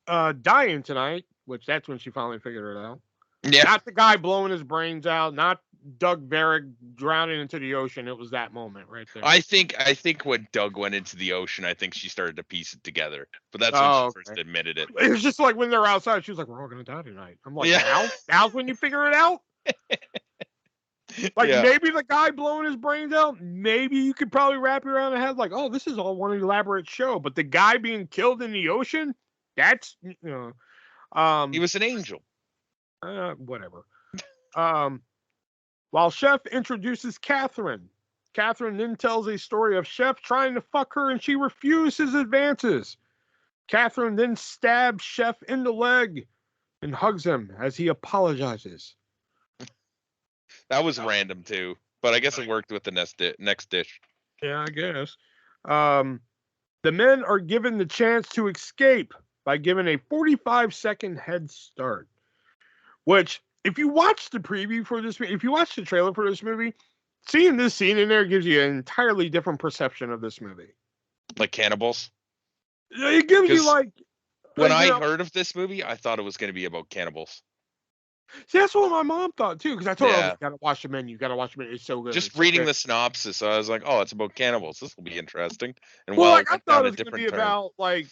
dying tonight, which that's when she finally figured it out. Yeah. Not the guy blowing his brains out, not Doug Varick drowning into the ocean. It was that moment right there. I think when Doug went into the ocean, I think she started to piece it together. But that's when she first admitted it. It was just like when they're outside, she was like, "We're all gonna die tonight." I'm like, now's when you figure it out? Maybe the guy blowing his brains out, maybe you could probably wrap your around the head like, "Oh, this is all one elaborate show." But the guy being killed in the ocean, that's he was an angel. Whatever. While Chef introduces Catherine then tells a story of Chef trying to fuck her and she refuses advances. Catherine then stabs Chef in the leg and hugs him as he apologizes. That was random too, but I guess it worked with the next dish. Yeah, I guess. The men are given the chance to escape by given a 45-second head start. Which, if you watch the preview for this, if you watch the trailer for this movie, seeing this scene in there gives you an entirely different perception of this movie. Like cannibals? It gives you like when I heard of this movie, I thought it was going to be about cannibals. See, that's what my mom thought too, because I told her, you gotta watch the menu. It's so good. Just reading the synopsis, I was like, oh, it's about cannibals. This will be interesting. And well, like, I thought it was gonna be about like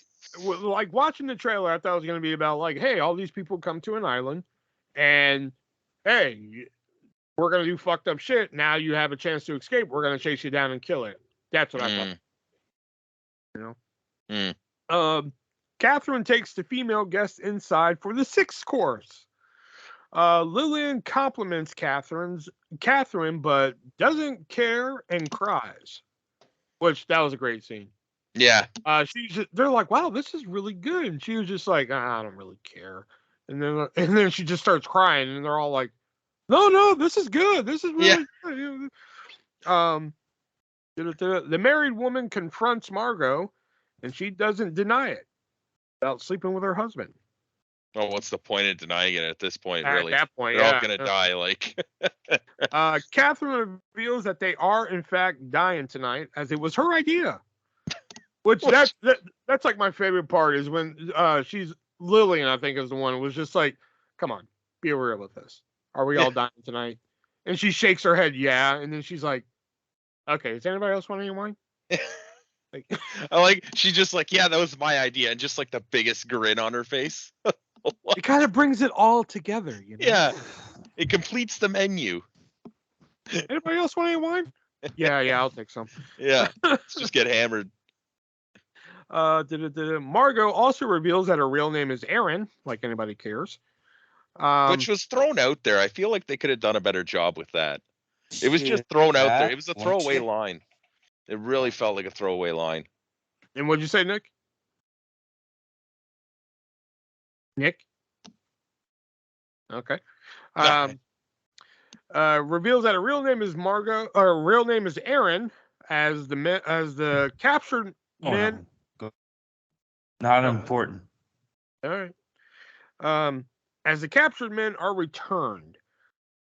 watching the trailer. I thought it was gonna be about like, hey, all these people come to an island, and hey, we're gonna do fucked up shit. Now you have a chance to escape. We're gonna chase you down and kill it. That's what I thought. You know. Catherine takes the female guest inside for the 6th course. Lillian compliments Catherine, but doesn't care and cries. Which that was a great scene. Yeah. They're like, wow, this is really good. And she was just like, I don't really care. And then she just starts crying, and they're all like, no, this is good. This is really good. The married woman confronts Margot, and she doesn't deny it about sleeping with her husband. Oh, what's the point of denying it at this point, really? At that point, they're all going to die, like. Catherine reveals that they are, in fact, dying tonight, as it was her idea. Which, that's like my favorite part, is when Lillian, I think, is the one who was just like, come on, be real with this. Are we all dying tonight? And she shakes her head, yeah. And then she's like, okay, does anybody else want any wine? She's just like, yeah, that was my idea. And just like the biggest grin on her face. It kind of brings it all together, you know? Yeah. It completes the menu. Anybody else want any wine? Yeah, I'll take some. Yeah. Let's just get hammered. Margot also reveals that her real name is Erin, like anybody cares. Which was thrown out there. I feel like they could have done a better job with that. It was just thrown out there. It was a throwaway line. It really felt like a throwaway line. And what'd you say, Nick? Nick? Okay. Reveals that her real name is Margot, or her real name is Erin, as the captured men. No. Not important. All right. As the captured men are returned,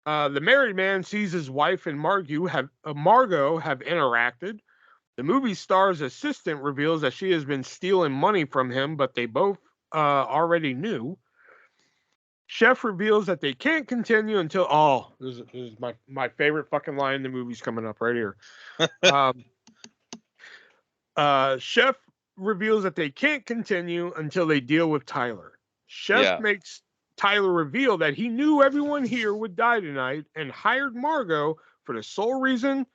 the married man sees his wife and Margot have interacted. The movie star's assistant reveals that she has been stealing money from him, but they both already knew. Chef reveals that they can't continue until this is my favorite fucking line in the movie's coming up right here. Chef reveals that they can't continue until they deal with Tyler. Chef makes Tyler reveal that he knew everyone here would die tonight and hired Margot for the sole reason,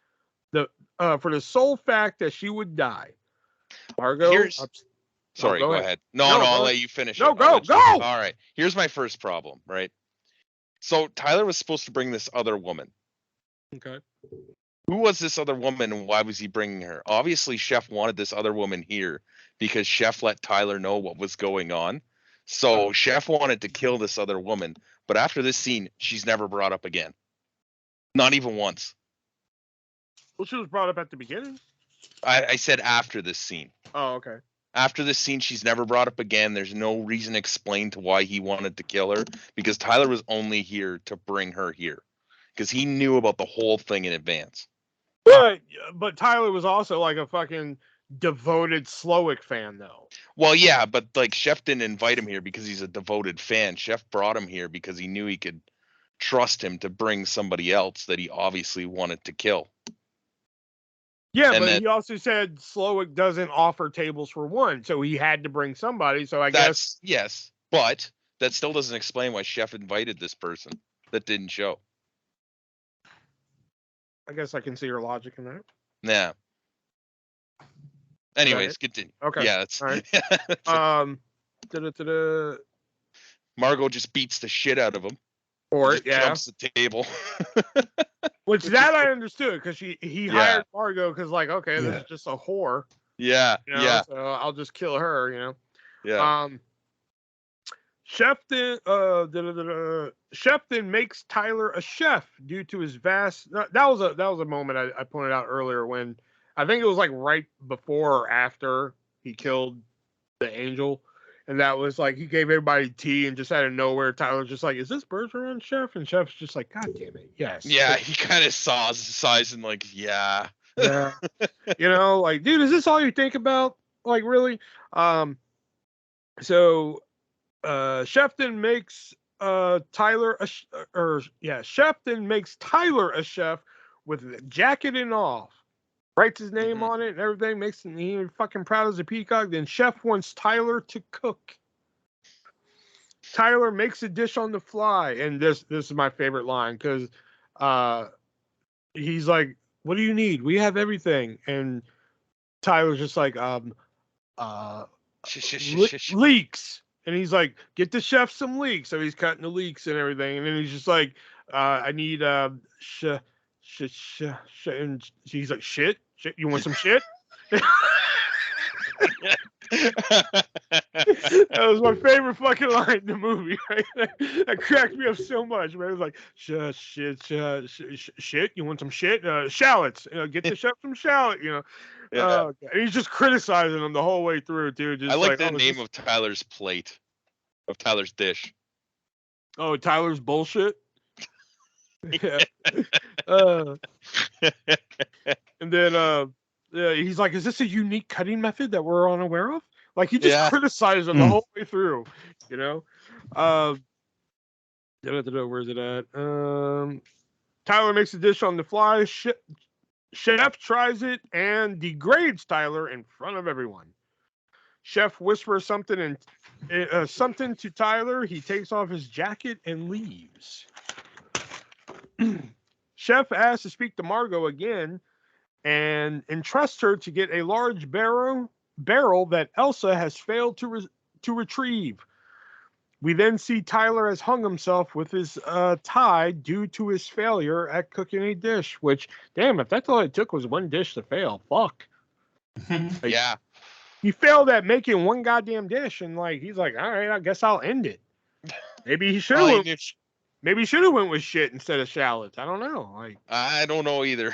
for the sole fact that she would die. Margot. Sorry, go ahead. No, I'll let you finish. No, go. All right. Here's my first problem, right? So Tyler was supposed to bring this other woman. Okay. Who was this other woman, and why was he bringing her? Obviously, Chef wanted this other woman here because Chef let Tyler know what was going on. So Chef wanted to kill this other woman, but after this scene, she's never brought up again. Not even once. Well, she was brought up at the beginning. I said after this scene. Oh, okay. After this scene, she's never brought up again. There's no reason explained to why he wanted to kill her, because Tyler was only here to bring her here because he knew about the whole thing in advance. But Tyler was also like a fucking devoted Slowick fan, though. Well, yeah, but like Chef didn't invite him here because he's a devoted fan. Chef brought him here because he knew he could trust him to bring somebody else that he obviously wanted to kill. Yeah, but he also said Slowick doesn't offer tables for one, so he had to bring somebody. So I guess yes, but that still doesn't explain why Chef invited this person that didn't show. I guess I can see your logic in that. Yeah. Anyways, continue. Okay. Yeah, that's all right. Margot just beats the shit out of him. Or jumps the table. Which that I understood, because he hired Margot because this is just a whore. Yeah. So I'll just kill her, Yeah. Shefton makes Tyler a chef due to his vast. That was a moment I pointed out earlier when I think it was like right before or after he killed the angel, and that was like he gave everybody tea and just out of nowhere Tyler's just like, "Is this Bergeron chef?" And Chef's just like, "God damn it, yes." Yeah, he kind of sighs and like, yeah. Yeah. Like, dude, is this all you think about? Like, really? So Shefton makes Shefton makes Tyler a chef with a jacket and all. Writes his name on it and everything, makes him fucking proud as a peacock. Then Chef wants Tyler to cook. Tyler makes a dish on the fly, and this is my favorite line because he's like, "What do you need? We have everything." And Tyler's just like, leeks. And he's like, "Get the chef some leeks." So he's cutting the leeks and everything. And then he's just like, "I need and he's like, shit, you want some shit?" That was my favorite fucking line in the movie. Right? That cracked me up so much. Man, it was like, shit. You want some shit? Shallots. Get the chef some shallot. Yeah. And he's just criticizing him the whole way through, dude. Just I like the name of Tyler's plate, of Tyler's dish. Oh, Tyler's bullshit. Yeah. And then he's like, "Is this a unique cutting method that we're unaware of?" Like he just criticizes him the whole way through, Where's it at? Tyler makes a dish on the fly. Chef tries it and degrades Tyler in front of everyone. Chef whispers something to Tyler. He takes off his jacket and leaves. Chef asks to speak to Margot again and entrusts her to get a large barrel that Elsa has failed to retrieve. We then see Tyler has hung himself with his tie due to his failure at cooking a dish, which, damn, if that's all it took was one dish to fail, fuck. Yeah. He failed at making one goddamn dish, and he's like, all right, I guess I'll end it. Maybe he should have went with shit instead of shallots. I don't know. I don't know either.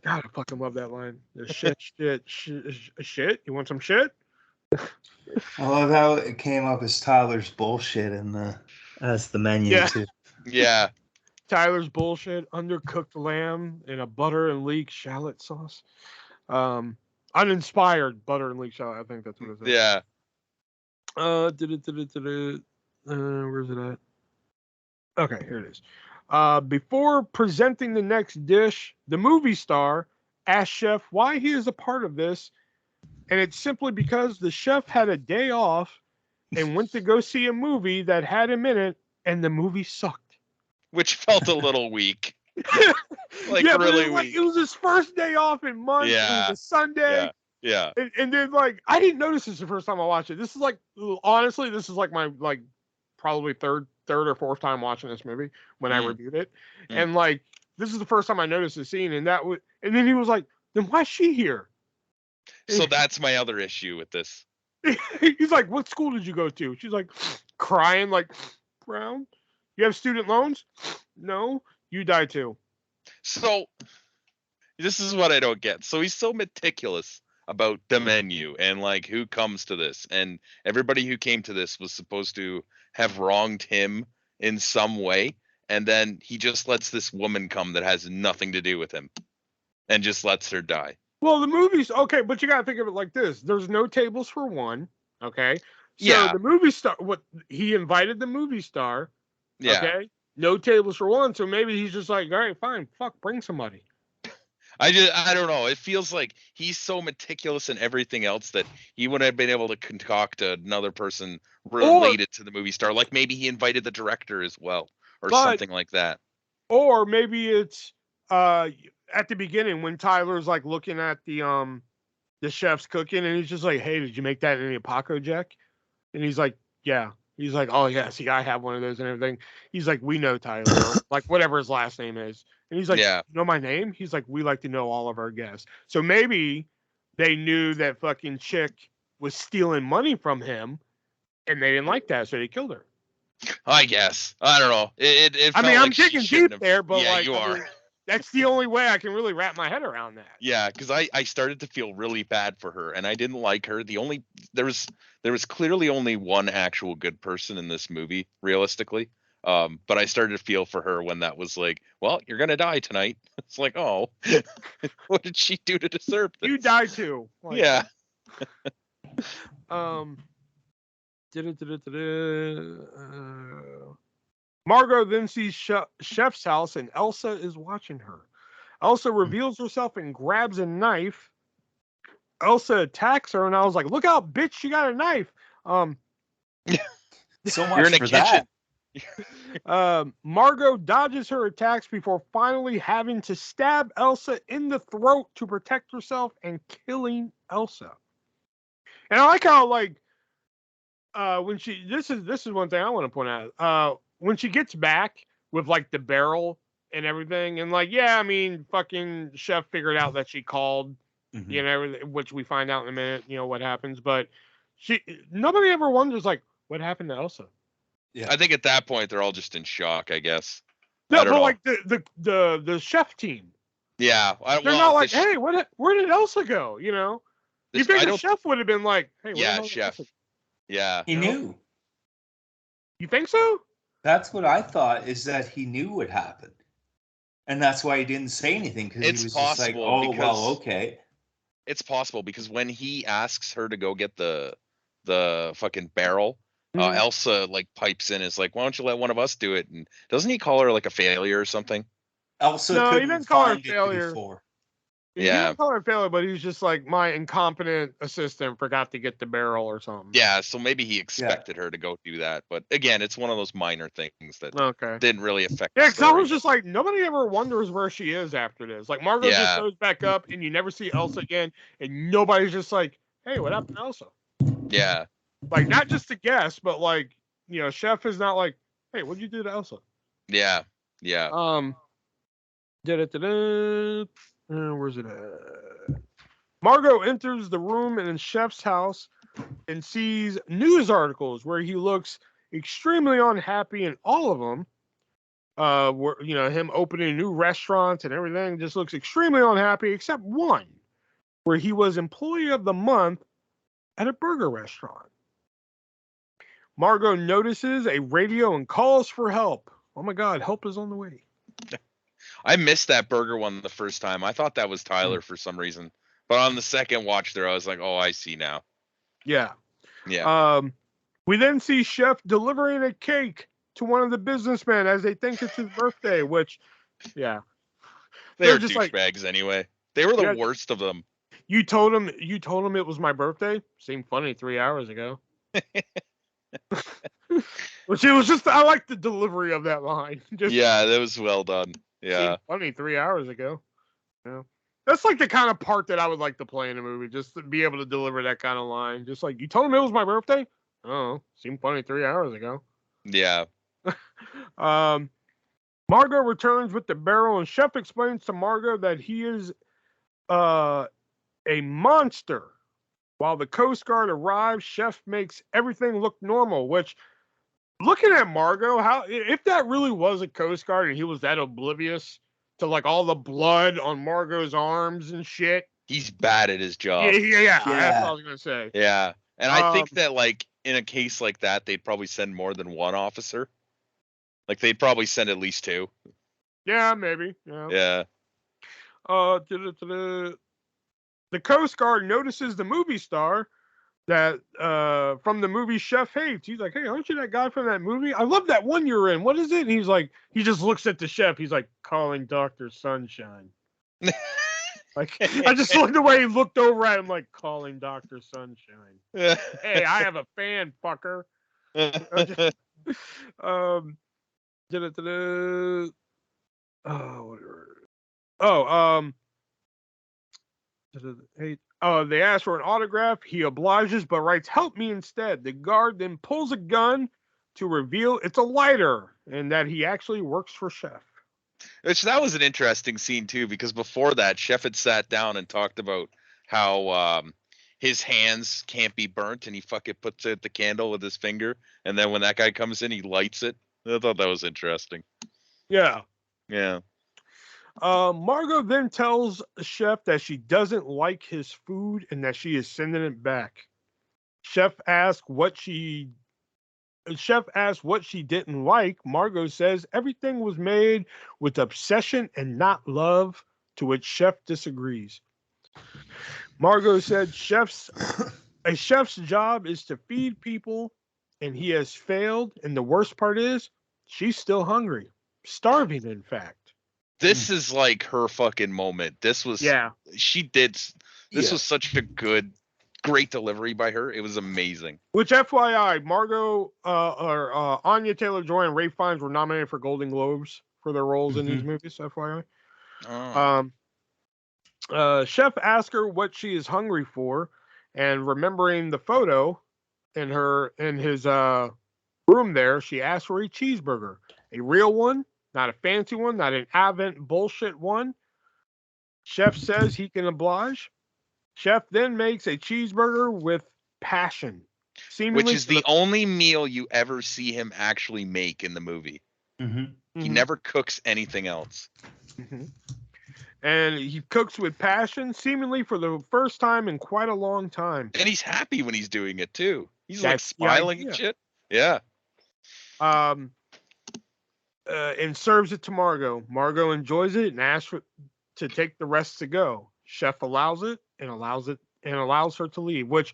God, I fucking love that line. Shit. You want some shit? I love how it came up as Tyler's bullshit as the menu too. Yeah. Tyler's bullshit, undercooked lamb in a butter and leek shallot sauce. Uninspired butter and leek shallot. I think that's what it is. Yeah. Where's it at? Okay, here it is. Before presenting the next dish, the movie star asks Chef why he is a part of this, and it's simply because the chef had a day off and went to go see a movie that had him in it, and the movie sucked. Which felt a little weak. Really weak. It was his first day off in months. Yeah. It was a Sunday. Yeah. And then I didn't notice this the first time I watched it. This is honestly, this is my probably third or fourth time watching this movie when I reviewed it. And this is the first time I noticed the scene, and then he was like, "Then why is she here?" So that's my other issue with this. He's like, "What school did you go to?" She's like, crying, like, "Brown, you have student loans?" "No." "You die too." So this is what I don't get. So he's so meticulous about the menu and who comes to this, and everybody who came to this was supposed to have wronged him in some way, and then he just lets this woman come that has nothing to do with him and just lets her die. Well, the movie's okay, but you got to think of it like this. There's no tables for one, okay? So the movie star, he invited the movie star, okay? No tables for one, so maybe he's just like, all right, fine, fuck, bring somebody. I don't know. It feels like he's so meticulous in everything else that he wouldn't have been able to concoct another person related to the movie star. Like maybe he invited the director as well, or something like that. Or maybe it's at the beginning when Tyler's looking at the chef's cooking, and he's just like, "Hey, did you make that in the Apaco Jack?" And he's like, "Yeah." He's like, "Oh yeah, see, I have one of those and everything." He's like, "We know Tyler," whatever his last name is. And he's like, "You know my name?" He's like, "We like to know all of our guests." So maybe they knew that fucking chick was stealing money from him, And they didn't like that, so they killed her. I guess. I don't know. It I felt mean, I'm like she digging shouldn't deep have. there, but Yeah, like, you I are. mean, that's the only way I can really wrap my head around that. Yeah, because I started to feel really bad for her, and I didn't like her. There was clearly only one actual good person in this movie, realistically. But I started to feel for her when that was like, well, you're gonna die tonight. It's like, oh, what did she do to deserve this? You die too. Like, Yeah. Margot then sees Chef's house, and Elsa is watching her. Elsa reveals herself and grabs a knife. Elsa attacks her, and I was like, "Look out, bitch! She got a knife." So You're much in for a kitchen. that. Margot dodges her attacks before finally having to stab Elsa in the throat to protect herself and killing Elsa. And I like how, like, when she this is one thing I want to point out. When she gets back with like the barrel and everything, and like, yeah, I mean, fucking Chef figured out that she called, you know, which we find out in a minute, you know, what happens, but nobody ever wonders like what happened to Elsa. Yeah. I think at that point they're all just in shock. I guess. No, I don't but know. like the Chef team, yeah, they're not like, hey, where did Elsa go? You know, you figure Chef would have been like, hey, where the hell Chef. Elsa? Yeah. He knew. You think so? That's what I thought, is that he knew what happened. And that's why he didn't say anything, because he was just like, oh, well, okay. It's possible because when he asks her to go get the fucking barrel, Elsa like pipes in, is like, why don't you let one of us do it? And doesn't he call her like a failure or something? Elsa No, he couldn't didn't call her a find it failure. before. He didn't call her a failure, but he's just like, my incompetent assistant forgot to get the barrel or something. Yeah, so maybe he expected her to go do that. But again, it's one of those minor things that didn't really affect the because I story. was just like, nobody ever wonders where she is after this. Like, Margot just goes back up, and you never see Elsa again, and nobody's just like, hey, what happened to Elsa? Yeah. Like, not just to guess, but like, you know, Chef is not like, hey, what'd you do to Elsa? Yeah. Yeah. Where's it at? Margot enters the room in Chef's house and sees news articles where he looks extremely unhappy in all of them. Where, you know, him opening new restaurants and everything, just looks extremely unhappy, except one where he was employee of the month at a burger restaurant. Margot notices a radio and calls for help. Oh my God, help is on the way. I missed that burger one the first time. I thought that was Tyler for some reason. But on the second watch there, I was like, oh, I see now. Yeah. Yeah. We then see Chef delivering a cake to one of the businessmen as they think it's his birthday, which, yeah. They're just douchebags anyway. They were the worst of them. You told him it was my birthday? Seemed funny 3 hours ago. Which it was just, I like the delivery of that line. Yeah, that was well done. Yeah. Seemed funny 3 hours ago. Yeah. That's like the kind of part that I would like to play in a movie, just to be able to deliver that kind of line. Just like, you told him it was my birthday? Oh, seemed funny 3 hours ago. Yeah. Margot returns with the barrel, and Chef explains to Margot that he is a monster. While the Coast Guard arrives, Chef makes everything look normal, which, looking at Margot, how if that really was a Coast Guard and he was that oblivious to like all the blood on Margot's arms and shit. He's bad at his job. Yeah. That's what I was gonna say. Yeah. And I think that like in a case like that, they'd probably send more than one officer. Like they'd probably send at least two. Yeah, maybe. Yeah. Yeah. The Coast Guard notices the movie star that from the movie Chef hates. He's like, hey, aren't you that guy from that movie? I love that one you're in. What is it? And he's like, he just looks at the chef. He's like, calling Dr. Sunshine. Like, I just like the way he looked over at him, like, calling Dr. Sunshine. Hey, I have a fan, fucker. They ask for an autograph. He obliges, but writes, help me instead. The guard then pulls a gun to reveal it's a lighter and that he actually works for Chef. Which that was an interesting scene too, because before that, Chef had sat down and talked about how his hands can't be burnt, and he fucking puts out the candle with his finger, and then when that guy comes in, he lights it. I thought that was interesting. Yeah. Yeah. Margot then tells Chef that she doesn't like his food and that she is sending it back. Chef asks what she didn't like. Margot says everything was made with obsession and not love, to which Chef disagrees. Margot said a chef's job is to feed people, and he has failed, and the worst part is she's still hungry. Starving, in fact. This is like her fucking moment. This was she did this was such a great delivery by her. It was amazing. Which FYI, Margot Anya Taylor-Joy and Ralph Fiennes were nominated for Golden Globes for their roles in these movies, FYI. Chef asks her what she is hungry for, and remembering the photo in his room there, she asks for a cheeseburger. A real one, not a fancy one, not an Advent bullshit one. Chef says he can oblige. Chef then makes a cheeseburger with passion. Which is the only meal you ever see him actually make in the movie. He never cooks anything else. And he cooks with passion, seemingly for the first time in quite a long time. And he's happy when he's doing it, too. He's like smiling and shit. Yeah. And serves it to Margot. Margot enjoys it and asks to take the rest to go. Chef allows it and allows her to leave, which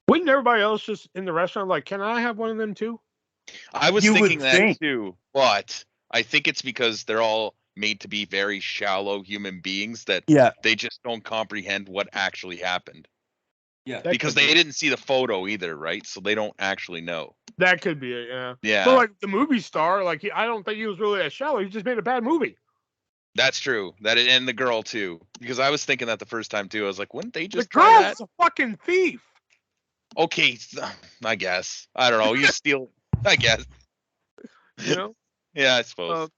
wouldn't everybody else just in the restaurant like, can I have one of them too? I was thinking that too, but I think it's because they're all made to be very shallow human beings that they just don't comprehend what actually happened. Yeah. Because they didn't see the photo either, right? So they don't actually know. That could be it, yeah. Yeah. But like the movie star, like I don't think he was really that shallow. He just made a bad movie. That's true. And the girl too. Because I was thinking that the first time too. I was like, wouldn't they just the girl's a fucking thief. Okay, I guess. I don't know. You steal. I guess. You know? Yeah, I suppose.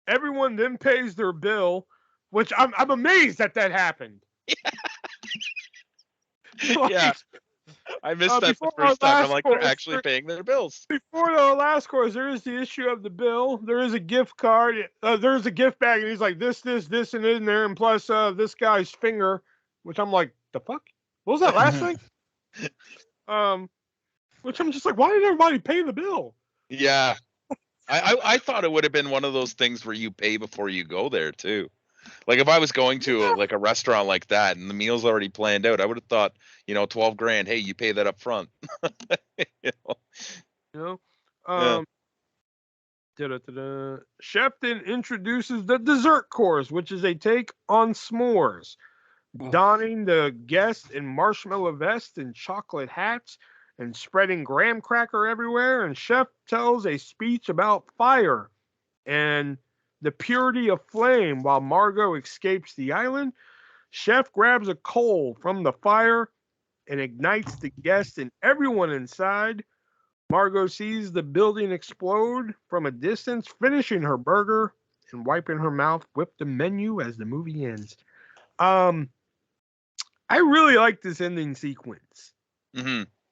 Everyone then pays their bill, which I'm amazed that happened. Yeah. I missed that the first time. I'm like, they're actually paying their bills. Before the last course, there is the issue of the bill. There is a gift card. There's a gift bag, and he's like, this, and in there, and plus this guy's finger, which I'm like, the fuck? What was that last thing? Which I'm just like, why did everybody pay the bill? Yeah. I thought it would have been one of those things where you pay before you go there too. Like if I was going to a restaurant like that and the meal's already planned out, I would have thought, $12,000. Hey, you pay that up front. Chef then introduces the dessert course, which is a take on s'mores. Donning the guests in marshmallow vests and chocolate hats and spreading graham cracker everywhere. And Chef tells a speech about fire and the purity of flame while Margot escapes the island. Chef grabs a coal from the fire and ignites the guests and everyone inside. Margot sees the building explode from a distance, finishing her burger and wiping her mouth with the menu as the movie ends. I really like this ending sequence.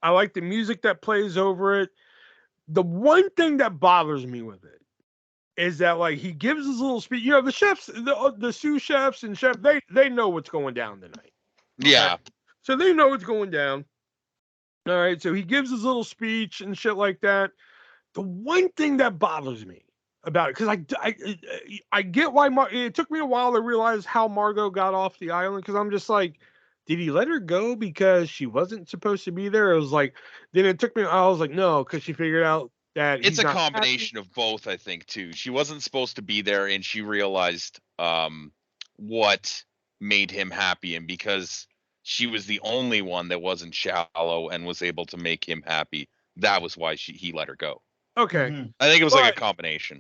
I like the music that plays over it. The one thing that bothers me with it is that like he gives his little speech. The chefs, the sous chefs and chef, they know what's going down tonight. Okay? Yeah. So they know what's going down. All right. So he gives his little speech and shit like that. The one thing that bothers me about it, because I get why it took me a while to realize how Margot got off the island, because I'm just like, did he let her go because she wasn't supposed to be there? It was like, then it took me, I was like, no, because she figured out that it's a combination of both, I think, too. She wasn't supposed to be there, and she realized what made him happy, and because she was the only one that wasn't shallow and was able to make him happy, that was why he let her go. Okay. I think it was like a combination.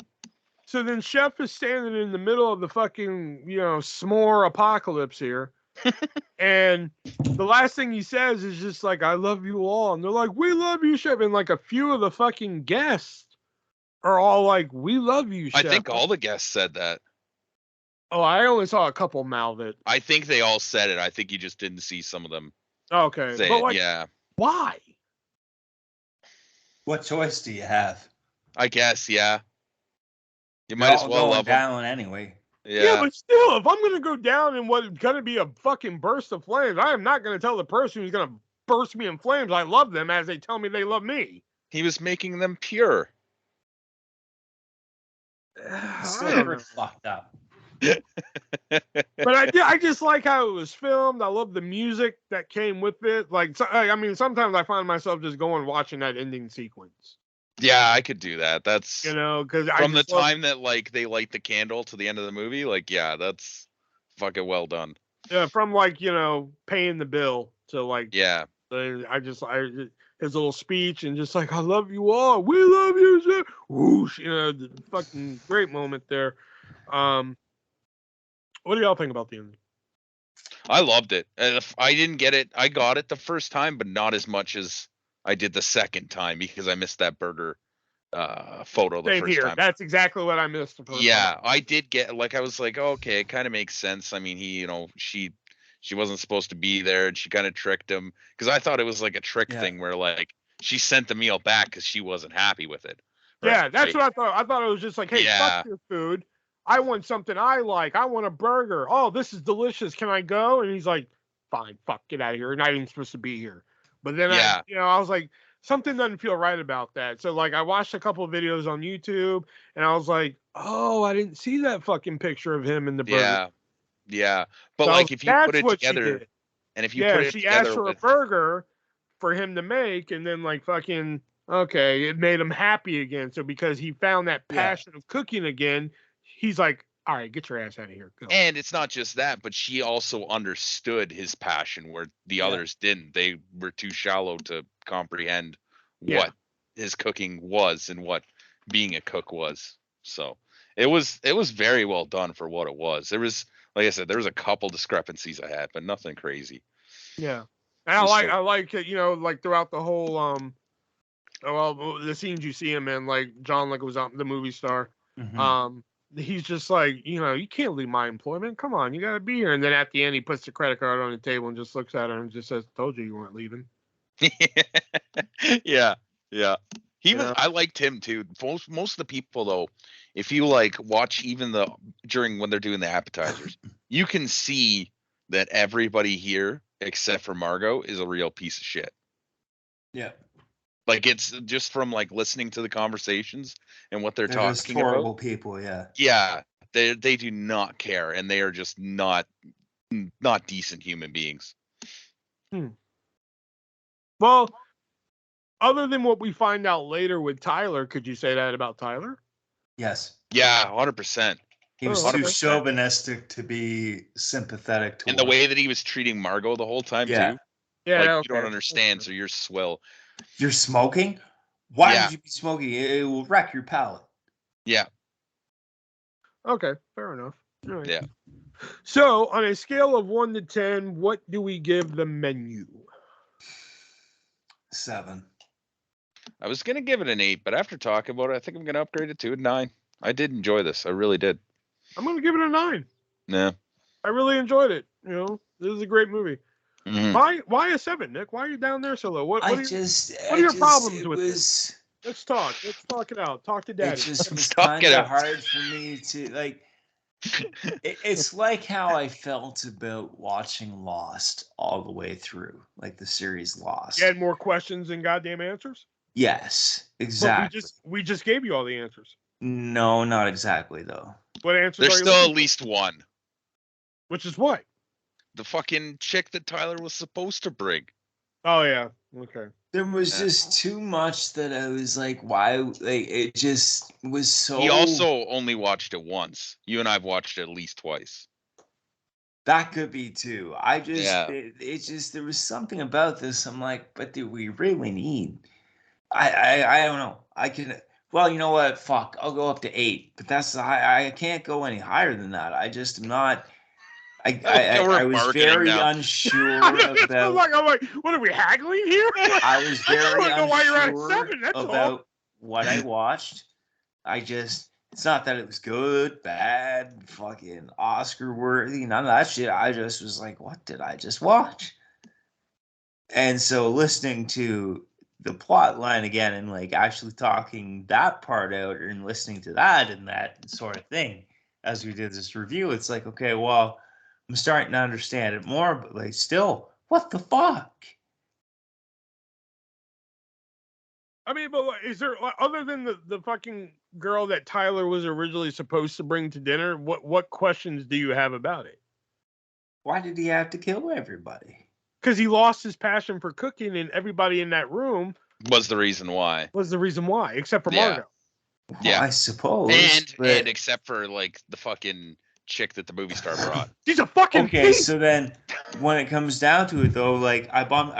So then Chef is standing in the middle of the fucking, s'more apocalypse here. And the last thing he says is just like, I love you all. And they're like, we love you, Chef. And like a few of the fucking guests are all like, we love you, Chef. I think all the guests said that. Oh, I only saw a couple mouth it. I think they all said it. I think you just didn't see some of them. Okay, say but it. like, Yeah, why? What choice do you have? I guess. Yeah, you They're might as all well going love them. down anyway. Yeah, Yeah, but still, if I'm gonna go down in what's gonna be a fucking burst of flames, I am not gonna tell the person who's gonna burst me in flames I love them as they tell me they love me. he was making them pure. I Still don't pretty know. fucked up. But I just like how it was filmed. I love the music that came with it. Like, I mean, sometimes I find myself just going watching that ending sequence. Yeah, I could do that. That's Because I from the just love. time that like they light the candle to the end of the movie. Like, yeah, that's fucking well done. From paying the bill to like Yeah, his little speech and just like I love you all, we love you, sir. Whoosh, the fucking great moment there. What do y'all think about the ending? I loved it. And if I didn't get it, I got it the first time, but not as much as I did the second time because I missed that burger photo the Same first here. time. That's exactly what I missed the first Yeah, time. I did get like I was like, oh, okay, it kind of makes sense. I mean, she wasn't supposed to be there, and she kind of tricked him because I thought it was like a trick thing where like she sent the meal back because she wasn't happy with it. Yeah, that's right? what I thought. I thought it was just like, hey, fuck Yeah, your food. I want something I like. I want a burger. Oh, this is delicious. Can I go? And he's like, fine, fuck, get out of here. You're not even supposed to be here. But then yeah, I was like, something doesn't feel right about that. So like, I watched a couple of videos on YouTube, and I was like, oh, I didn't see that fucking picture of him in the burger. yeah, yeah. But So I was like, like, if you put that's it what she together, did. and if you Yeah, put it she asked together for a with, burger for him to make, and then like fucking okay, it made him happy again. So because he found that passion of cooking again, he's like, all right, get your ass out of here, go. and it's not just that, but she also understood his passion where the others didn't. They were too shallow to comprehend Yeah, what his cooking was and what being a cook was. So it was very well done for what it was. There was, like I said, there was a couple discrepancies I had, but nothing crazy. yeah. And Just I like it, like throughout the whole the scenes you see him in, like John like was out the movie star. He's just like, you can't leave my employment. Come on, you gotta be here. And then at the end he puts the credit card on the table and just looks at her and just says, told you weren't leaving. yeah, yeah. He was. Yeah. I liked him too. Most of the people though, if you like watch even during when they're doing the appetizers, you can see that everybody here except for Margot is a real piece of shit. Yeah. Like it's just from like listening to the conversations and what they're They're just talking horrible about. people, yeah. Yeah, they do not care, and they are just not decent human beings. Well, other than what we find out later with Tyler, could you say that about Tyler? Yes. Yeah, 100%. He was too chauvinistic to be sympathetic to and the way that he was treating Margot the whole time too. Yeah, like okay. you don't understand, so you're swill. You're smoking? Why would you be smoking? It will wreck your palate. Yeah. Okay, fair enough. All right. Yeah. So, on a scale of 1 to 10, what do we give the menu? 7. I was gonna give it an 8, but after talking about it, I think I'm gonna upgrade it to a 9. I did enjoy this. I really did. I'm gonna give it a 9. Yeah. I really enjoyed it. This is a great movie. Mm-hmm. Why a 7, Nick? Why are you down there so low? What are your problems with this? Let's talk. Let's talk it out. Talk to Daddy. It just was kind of hard for me to like. It's like how I felt about watching Lost all the way through, like the series Lost. You had more questions than goddamn answers? Yes, exactly. But we just gave you all the answers. No, not exactly though. What answers? There's still at least one. Which is what? The fucking chick that Tyler was supposed to bring. Oh yeah. Okay. There was just too much that I was like, why? Like it just was so. He also only watched it once. You and I've watched it at least twice. That could be too. It just there was something about this. I'm like, but do we really need? I don't know. I can. Well, you know what? Fuck. I'll go up to 8, but I can't go any higher than that. I just am not. I was very unsure about. I'm like, what are we haggling here? I was very unsure about what I watched. It's not that it was good, bad, fucking Oscar worthy, none of that shit. I just was like, what did I just watch? And so listening to the plot line again and like actually talking that part out and listening to that and that sort of thing as we did this review, it's like, okay, well, I'm starting to understand it more, but like still, what the fuck? I mean, but is there, other than the fucking girl that Tyler was originally supposed to bring to dinner, what questions do you have about it? Why did he have to kill everybody? Because he lost his passion for cooking, and everybody in that room Was the reason why. was the reason why, except for Yeah. Margot. Well, Yeah. I suppose. And except for like the fucking chick that the movie star brought. She's a fucking okay, thief. so then when it comes down to it though, like I bumped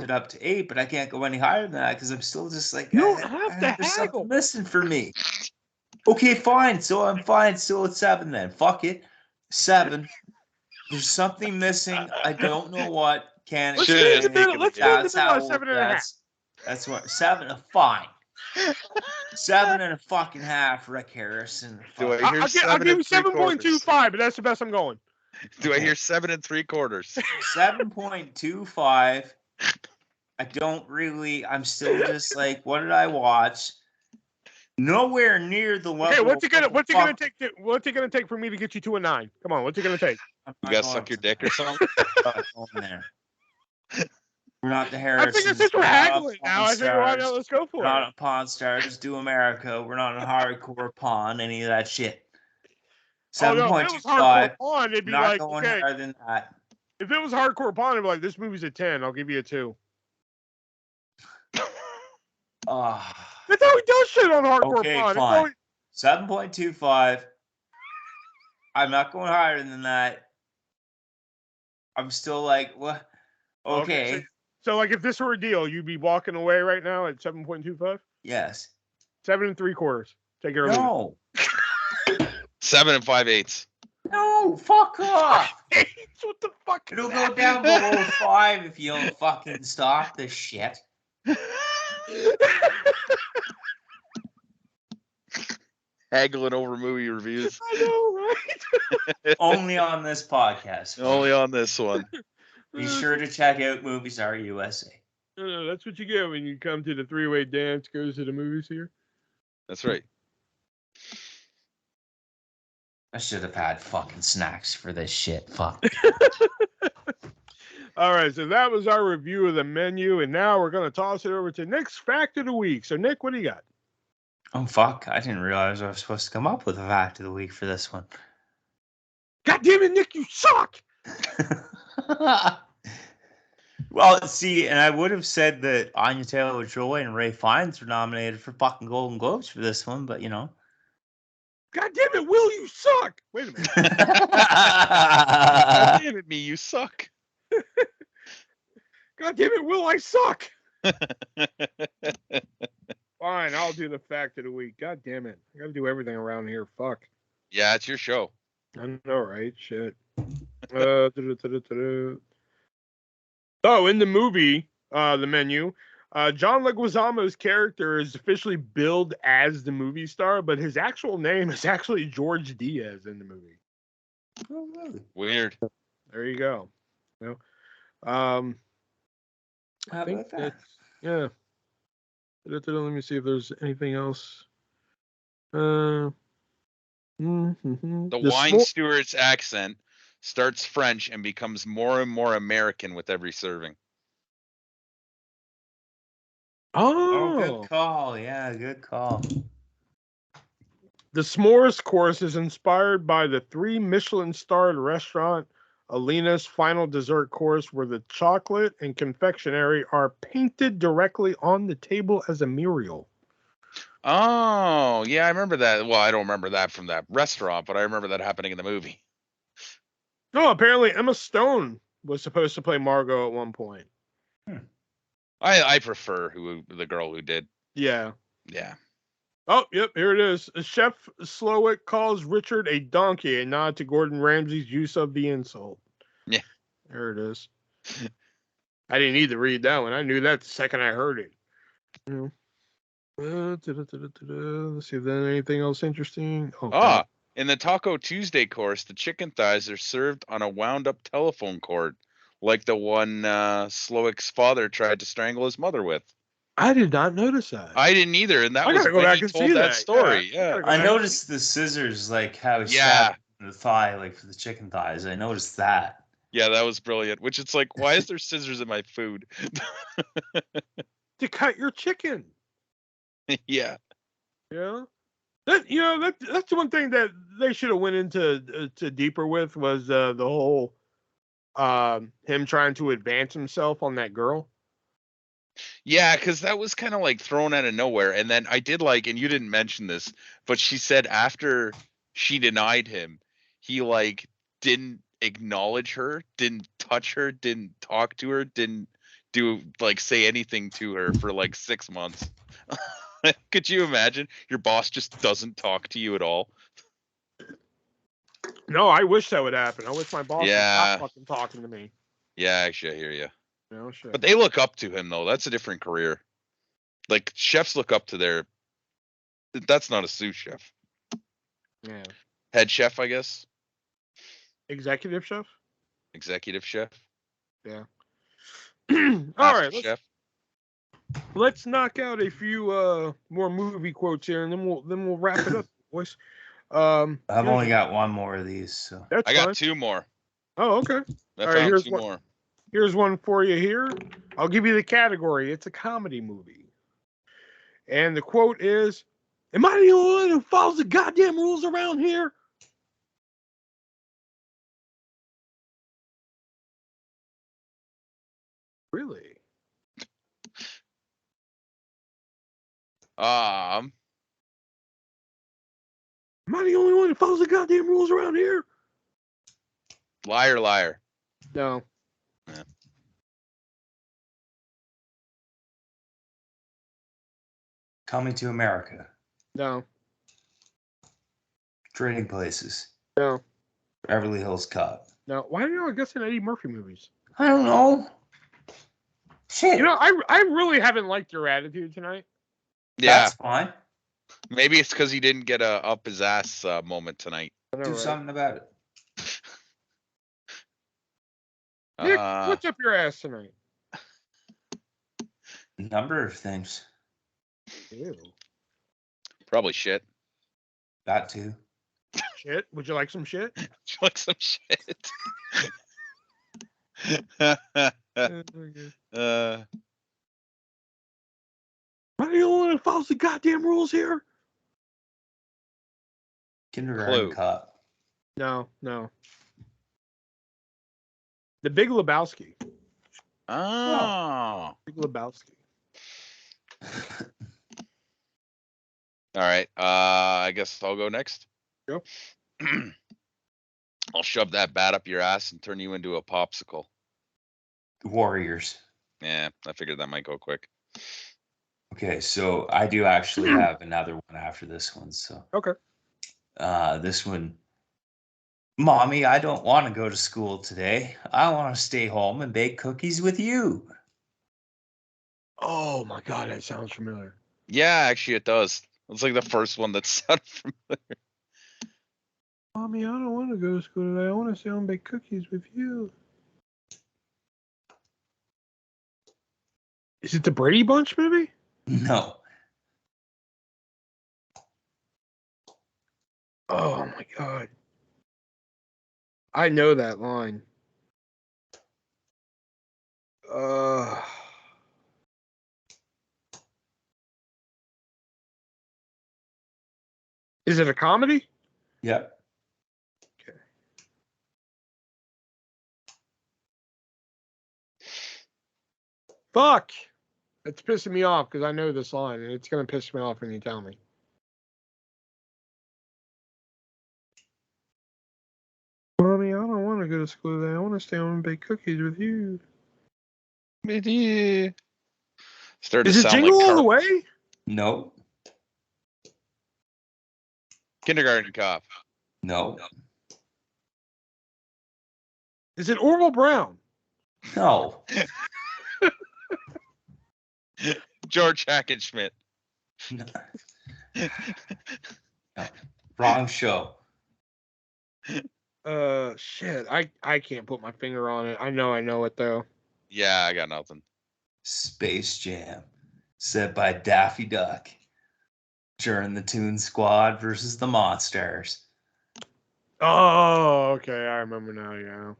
it up to 8, but I can't go any higher than that because I'm still just like, You don't have to there's haggle. something missing for me. Okay, fine. So I'm fine. Still at 7 then. Fuck it. 7. There's something missing. I don't know what. Can't. Let's meet in the middle. Let's meet in the That's middle how. at 7.5. That's what 7. Fine. 7.5, Rick Harrison. Do I hear I'll give you 7.25, 7.25, but that's the best I'm going. Do I hear 7 3/4? 7.25. I don't really. I'm still just like, what did I watch? Nowhere near the level. Okay, what's it gonna take for me to get you to a 9? Come on, what's it gonna take? You gotta suck your dick or something? There. We're not the I Harrisons. think it's just we're haggling now. I think why not? Let's go for We're it. not a Pawn Stars. Do America. We're not a hardcore pawn. Any of that shit. 7.25. Pawn, it'd be Not like, going okay. higher than that. If it was hardcore pawn, it'd be like, this movie's a 10. I'll give you a 2. That's how he does shit on hardcore pawn. Fine. 7.25. I'm not going higher than that. I'm still like, what? Okay. So like, if this were a deal, you'd be walking away right now at 7.25? Yes. 7 3/4. Take it or leave it. No. 7 5/8. No, fuck off. What the fuck? It'll go down below 5 if you don't fucking stop this shit. Haggling over movie reviews. I know, right? Only on this podcast. Only on this one. Be sure to check out Movies Are USA. No, that's what you get when you come to the three-way dance goes to the movies here. That's right. I should have had fucking snacks for this shit. Fuck. All right, so that was our review of the menu, and now we're going to toss it over to Nick's Fact of the Week. So, Nick, what do you got? Oh, fuck. I didn't realize I was supposed to come up with a Fact of the Week for this one. God damn it, Nick, you suck! Well, see, and I would have said that Anya Taylor-Joy and Ray Fiennes were nominated for fucking Golden Globes for this one, but, you know. God damn it, Will, you suck! Wait a minute. God damn it, me, you suck. God damn it, Will, I suck! Fine, I'll do the Fact of the Week. God damn it. I gotta do everything around here. Fuck. Yeah, it's your show. I know, right? Shit. Oh, in the movie, the menu, John Leguizamo's character is officially billed as the movie star, but his actual name is actually George Diaz in the movie. Oh, really? Weird. There you go. How I think about that? that's, yeah. Let me see if there's anything else. The wine steward's accent starts French and becomes more and more American with every serving. Oh, good call. Yeah, good call. The s'mores course is inspired by the 3 Michelin-starred restaurant Alina's final dessert course, where the chocolate and confectionery are painted directly on the table as a mural. Oh, yeah, I remember that. Well, I don't remember that from that restaurant, but I remember that happening in the movie. No, apparently Emma Stone was supposed to play Margot at one point. I prefer the girl who did. Yeah. Yeah. Oh, yep, here it is. Chef Slowick calls Richard a donkey, a nod to Gordon Ramsay's use of the insult. Yeah. There it is. I didn't need to read that one. I knew that the second I heard it. Let's see if there's anything else interesting. In the Taco Tuesday course, the chicken thighs are served on a wound-up telephone cord, like the one Slowick's father tried to strangle his mother with. I did not notice that. I didn't either, and that I was gotta go when back he and told see that that. story. Yeah, Yeah. I noticed the scissors, like how he stabbed the thigh, like for the chicken thighs. I noticed that. Yeah, that was brilliant. Which it's like, why is there scissors in my food? To cut your chicken. Yeah. Yeah. That's one thing that they should have went into to deeper with was the whole him trying to advance himself on that girl. Yeah, because that was kind of like thrown out of nowhere. And then I did like, and you didn't mention this, but she said after she denied him, he like didn't acknowledge her, didn't touch her, didn't talk to her, didn't do like say anything to her for like 6 months. Could you imagine? Your boss just doesn't talk to you at all. No, I wish that would happen. I wish my boss would Yeah. stop fucking talking to me. Yeah, actually, I hear you. No shit. But they look up to him though. That's a different career. Like chefs look up to their. That's not a sous chef. Yeah. Head chef, I guess. Executive chef. Executive chef. Yeah. All Master right. chef. Let's knock out a few more movie quotes here, and then we'll wrap it up, boys. I've only got one more of these, so That's I got fine. 2 more. Oh, okay. I All right, found here's 2 one. more. Here's one for you here. I'll give you the category. It's a comedy movie. And the quote is, "Am I the only one who follows the goddamn rules around here?" Really? Um, Am I the only one who follows the goddamn rules around here? Liar, liar. No. Yeah. Coming to America. No. Trading Places. No. Beverly Hills Cop. No. Why are you guessing Eddie Murphy movies? I don't know. Shit. You know, I really haven't liked your attitude tonight. Yeah. That's fine. Maybe it's because he didn't get a up his ass moment tonight. Do something about it. Nick, what's up your ass tonight? Number of things. Ew. Probably shit. That too. Shit? Would you like some shit? Would you like some shit? Am I the only one who follows the goddamn rules here? Kindergarten Cop. No. The Big Lebowski. Oh. Big Lebowski. All right. I guess I'll go next. Yep. I'll shove that bat up your ass and turn you into a popsicle. Warriors. Yeah, I figured that might go quick. Okay, so I do actually have another one after this one. So okay. This one. Mommy, I don't want to go to school today. I want to stay home and bake cookies with you. Oh my god, that sounds familiar. Yeah, actually it does. It's like the first one that sounded familiar. Mommy, I don't want to go to school today. I want to stay home and bake cookies with you. Is it the Brady Bunch movie? No. Oh my god. I know that line. Is it a comedy? Yep. Okay. Fuck. It's pissing me off because I know this line and it's going to piss me off when you tell me. Mommy, I don't want to go to school today. I want to stay home and bake cookies with you. With you. Started Is to it sound Jingle like All the Way? No. Kindergarten Cop. No. Is it Orville Brown? No. George Hackenschmidt. No. Wrong show. Shit. I can't put my finger on it. I know it though. Yeah, I got nothing. Space Jam, set by Daffy Duck, during the Toon Squad versus the Monsters. Oh, okay. I remember now. Yeah.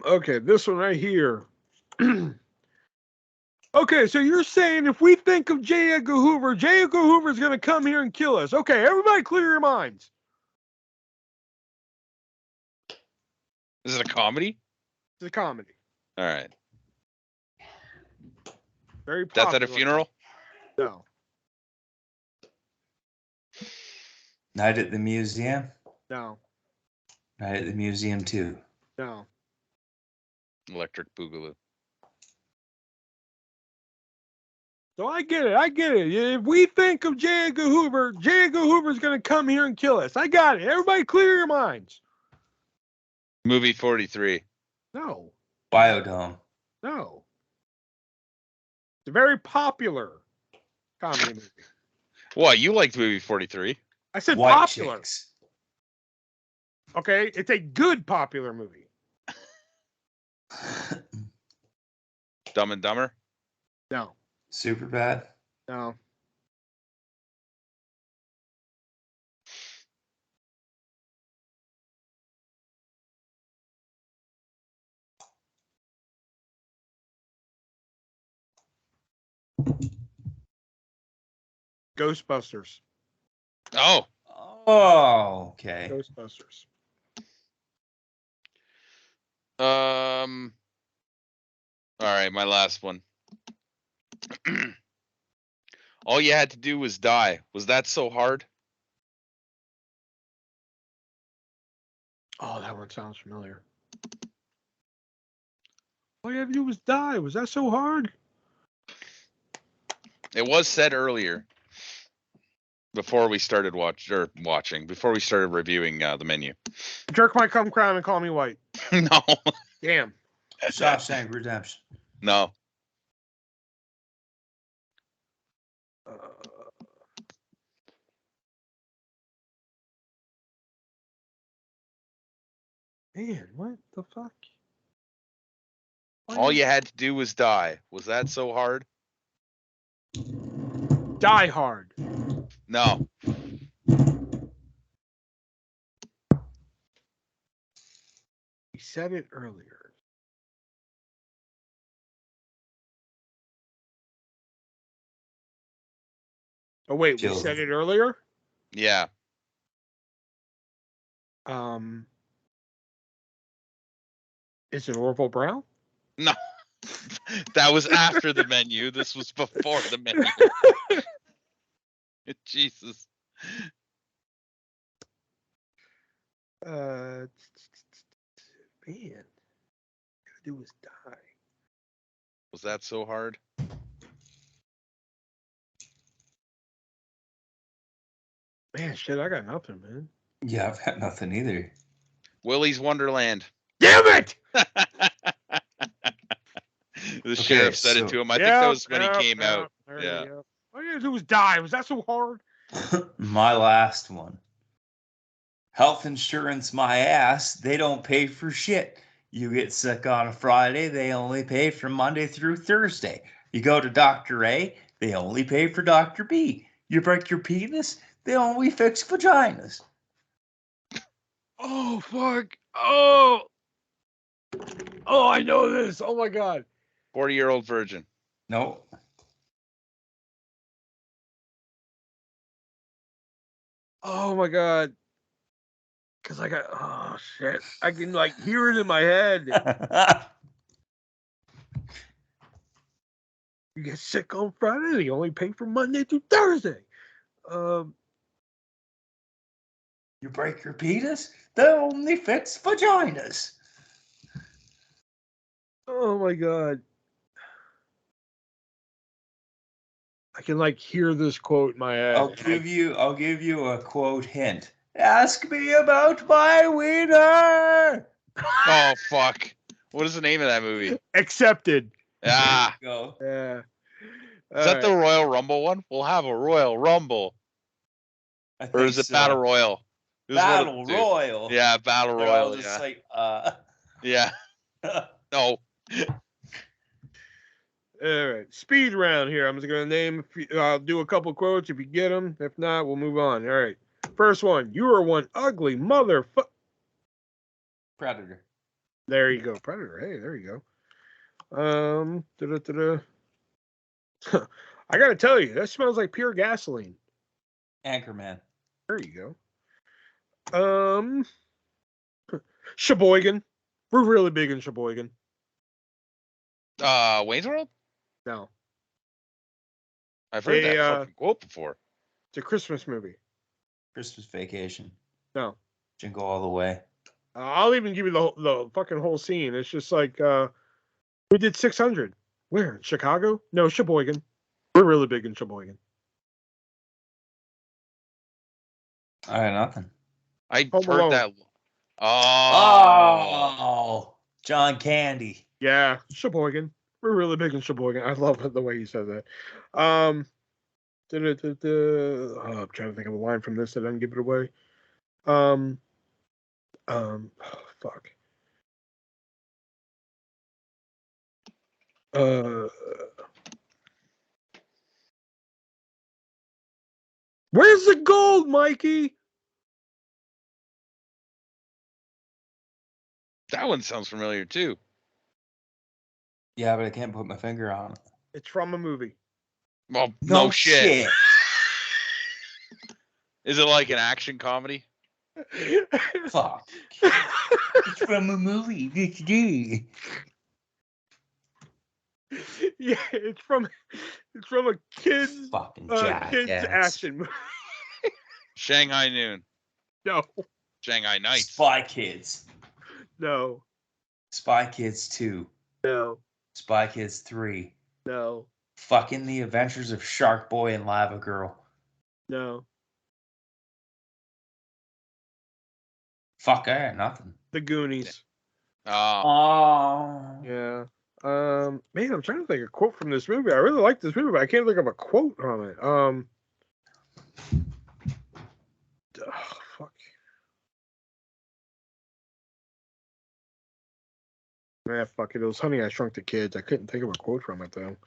Okay, this one right here. Okay, so you're saying if we think of J. Edgar Hoover is going to come here and kill us. Okay, everybody clear your minds. Is it a comedy? It's a comedy. All right. Very popular. Death at a Funeral? No. Night at the Museum? No. Night at the Museum 2. No. Electric Boogaloo. So I get it. If we think of J. Edgar Hoover is going to come here and kill us. I got it. Everybody clear your minds. Movie 43. No. Biodome. No. It's a very popular comedy movie. What, you liked movie 43? I said White popular. Chicks. Okay, it's a good popular movie. Dumb and Dumber? No. Super bad. No. Ghostbusters. Oh. Oh, okay. Ghostbusters. All right, my last one. All you had to do was die. Was that so hard? Oh, that one sounds familiar. All you had to do was die. Was that so hard? It was said earlier before we started before we started reviewing the menu. Jerk might come crown and call me white. No. Damn. Shawshank Redemption. No. Man, what the fuck? All you had to do was die. Was that so hard? Die Hard. No. We said it earlier. Oh wait, we said it earlier? Yeah. Is it Orville Brown? No. That was after the menu. This was before the menu. Jesus. Man, gotta do is die. Was that so hard? Man, shit, I got nothing, man. Yeah, I've got nothing either. Willy's Wonderland. Damn it! The sheriff said it to him. I think that was when he came out. Yeah. All you had to do was die. Was that so hard? My last one. Health insurance, my ass. They don't pay for shit. You get sick on a Friday, they only pay from Monday through Thursday. You go to Dr. A, they only pay for Dr. B. You break your penis, they only fix vaginas. Oh, fuck. Oh, I know this. Oh, my God. 40-year-old virgin. Nope. Oh, my God. Because I got, oh, shit. I can, like, hear it in my head. You get sick on Friday, they only pay for Monday through Thursday. You break your penis, they only fix vaginas. Oh, my God. I can, like, hear this quote in my head. I'll give you a quote hint. Ask me about my wiener. Oh, fuck. What is the name of that movie? Accepted. Ah. Go. Yeah. Is that the Royal Rumble one? We'll have a Royal Rumble. Or is it Battle Royal? It was one of Battle the two. Royal. Yeah, Battle They're all Royal. just Yeah. like, Yeah. No. All right, speed round here. I'm just gonna name. I'll do a couple quotes if you get them. If not, we'll move on. All right. First one. You are one ugly motherfucker. Predator. There you go, Predator. Hey, there you go. I gotta tell you, that smells like pure gasoline. Anchorman. There you go. Sheboygan. We're really big in Sheboygan. Wayne's World? No, I've heard that fucking quote before. it's a Christmas movie. Christmas Vacation. No. Jingle All the Way. I'll even give you the fucking whole scene. It's just like we did 600. Where? Chicago? No, Sheboygan. We're really big in Sheboygan. I got nothing. I Home heard Alone. that. Oh, John Candy. Yeah, Sheboygan. We're really big in Sheboygan. I love the way you said that. I'm trying to think of a line from this that doesn't give it away. Fuck. Where's the gold, Mikey? That one sounds familiar too. Yeah, but I can't put my finger on it. It's from a movie. Well, no shit. Is it like an action comedy? Fuck. It's from a movie. Yeah, it's from a kids fucking kids action movie. Shanghai Noon. No. Shanghai Nights. Spy Kids. No. Spy Kids 2. No. Spy Kids 3. No. Fucking The Adventures of Shark Boy and Lava Girl. No. Fuck, I got nothing. The Goonies. Oh. Yeah. Man, I'm trying to think of a quote from this movie. I really like this movie, but I can't think of a quote from it. Fuck. Man, fuck it. It was Honey, I Shrunk the Kids. I couldn't think of a quote from it though.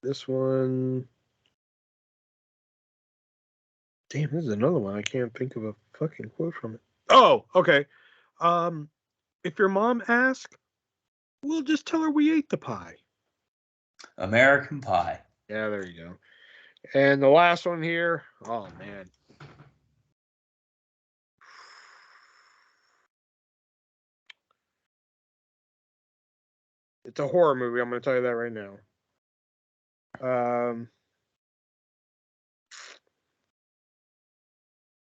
This one. Damn, this is another one. I can't think of a fucking quote from it. Oh, okay. If your mom asks, we'll just tell her we ate the pie. American Pie. Yeah, there you go. And the last one here. Oh, man. It's a horror movie. I'm going to tell you that right now.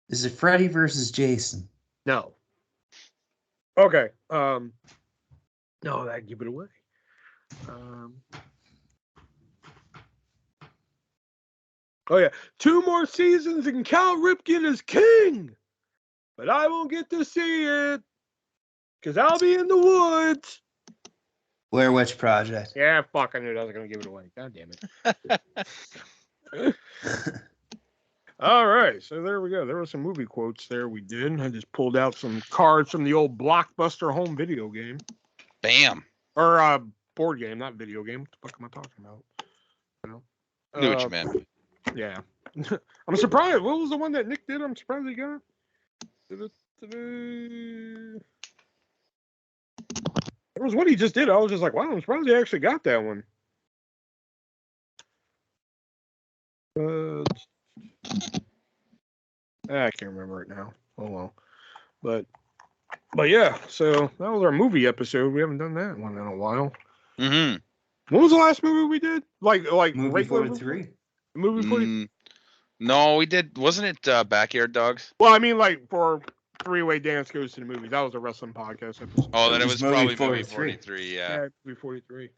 Is it Freddy versus Jason? No. Okay. No, that'd give it away. Oh, yeah. 2 more seasons and Cal Ripken is king. But I won't get to see it because I'll be in the woods. Blair Witch Project. Yeah, fuck. I knew I was going to give it away. God damn it. All right. So there we go. There were some movie quotes there we did. I just pulled out some cards from the old Blockbuster home video game. Bam. Or board game, not video game. What the fuck am I talking about? You know? Knew what you meant. Yeah. I'm surprised. What was the one that Nick did? I'm surprised he got. It was what he just did. I was just like, wow, I'm surprised he actually got that one. I can't remember it now. Oh well. But yeah, so that was our movie episode. We haven't done that one in a while. Mm-hmm. When was the last movie we did? Like movie 43. Movie 40. No, we did. Wasn't it Backyard Dogs? Well, I mean, like for Three-Way Dance Goes to the Movies. That was a wrestling podcast episode. Oh, then it was movie probably 43. movie 43. Yeah. Movie 43.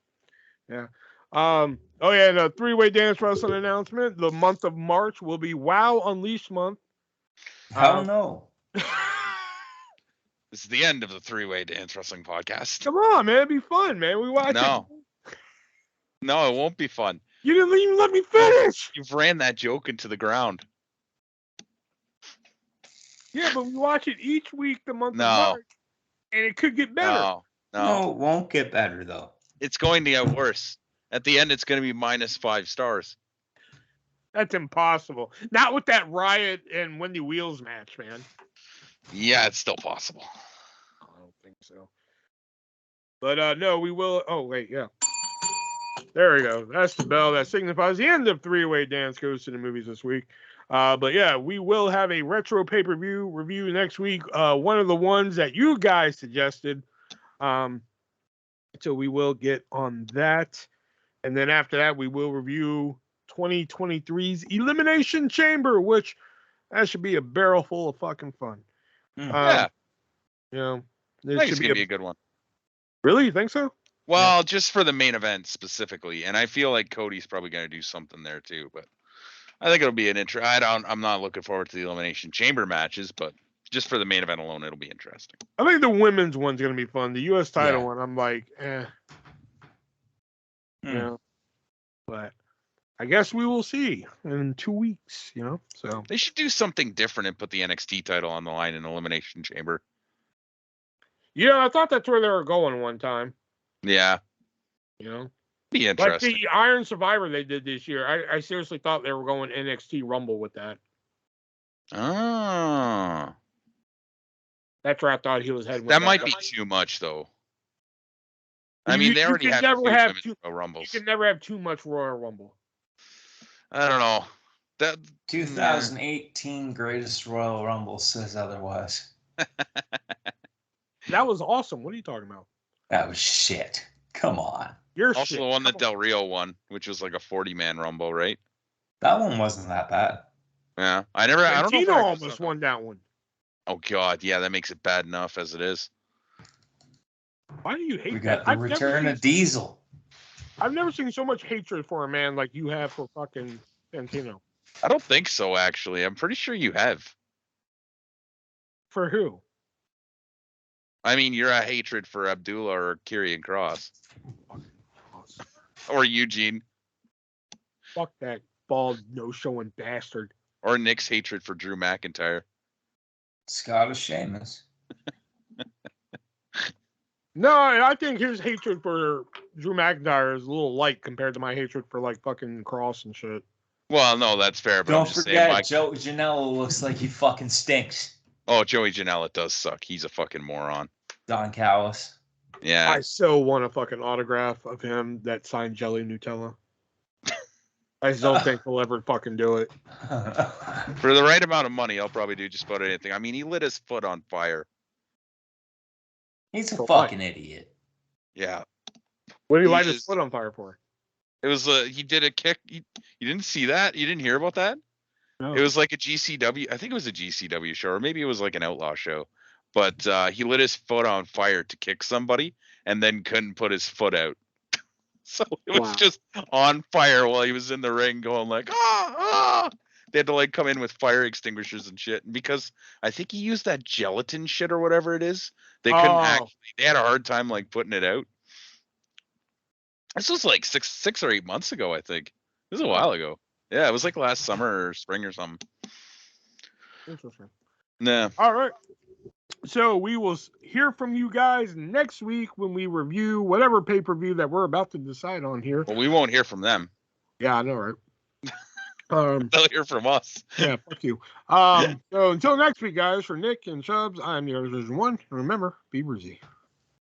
Yeah. Oh yeah, the Three-Way Dance Wrestling announcement. The month of March will be Wow Unleashed month. Hell no. This is the end of the Three-Way Dance Wrestling podcast. Come on, man. It'd be fun, man. We watch it. No, it won't be fun. You didn't even let me finish. You've ran that joke into the ground. Yeah, but we watch it each week the month of No. March, and it could get better. No. No, it won't get better though. It's going to get worse. At the end, it's going to be -5 stars. That's impossible. Not with that Riot and Wendy Wheels match, man. Yeah, it's still possible. I don't think so. But no, we will. Oh wait, yeah. There we go. That's the bell that signifies the end of Three-Way Dance Goes to the Movies this week. But yeah, we will have a retro pay-per-view review next week. One of the ones that you guys suggested. So we will get on that. And then after that, we will review 2023's Elimination Chamber, which that should be a barrel full of fucking fun. Yeah. You know, I think it's going to be a good one. Really? You think so? Well, just for the main event specifically. And I feel like Cody's probably going to do something there too. But I think it'll be an I'm not looking forward to the Elimination Chamber matches, but just for the main event alone, it'll be interesting. I think the women's one's going to be fun. The U.S. title one, I'm like, you know, but I guess we will see in 2 weeks, you know. So they should do something different and put the NXT title on the line in Elimination Chamber. Yeah, I thought that's where they were going one time. Yeah. You know, be interesting. Like the Iron Survivor they did this year. I seriously thought they were going NXT Rumble with that. Oh. That's where I thought he was heading with that. Might be too much, though. I mean, they already have Royal Rumbles. You can never have too much Royal Rumble. I don't know. That 2018 Greatest Royal Rumble says otherwise. That was awesome. What are you talking about? That was shit. Come on. You're also shit. The one that Del Rio won, which was like a 40-man Rumble, right? That one wasn't that bad. Yeah, I don't know. Tino almost won that one. Oh God, yeah, that makes it bad enough as it is. Why do you hate we that? got the return of Diesel. I've never seen so much hatred for a man like you have for fucking Santino. I don't think so, actually. I'm pretty sure you have. For who? I mean, you're a hatred for Abdullah or Karrion Kross. Or Eugene. Fuck that bald, no-showing bastard. Or Nick's hatred for Drew McIntyre. Scottish Sheamus. No, I think his hatred for Drew McIntyre is a little light compared to my hatred for like fucking Cross and shit. Well, no, that's fair. But don't forget, Joe Janela looks like he fucking stinks. Oh, Joey Janela does suck. He's a fucking moron. Don Callis. Yeah. I so want a fucking autograph of him that signed Jelly Nutella. I just don't think we'll ever fucking do it. For the right amount of money, I'll probably do just about anything. I mean, he lit his foot on fire. He's a fucking idiot. Yeah. What did he light his foot on fire for? It was he did a kick. You didn't see that? You didn't hear about that? No. It was like a GCW. I think it was a GCW show, or maybe it was like an outlaw show. But he lit his foot on fire to kick somebody, and then couldn't put his foot out. So it was just on fire while he was in the ring, going like, ah. They had to like come in with fire extinguishers and shit. And because I think he used that gelatin shit or whatever it is, they couldn't actually. They had a hard time like putting it out. This was like six or 8 months ago, I think. It was a while ago. Yeah, it was like last summer or spring or something. Interesting. Nah. All right. So we will hear from you guys next week when we review whatever pay-per-view that we're about to decide on here. Well, we won't hear from them. Yeah, I know, right? They'll hear from us. Yeah, fuck you. So until next week, guys, for Nick and Chubbs, I'm the ArtistVersion1. Remember, be breezy.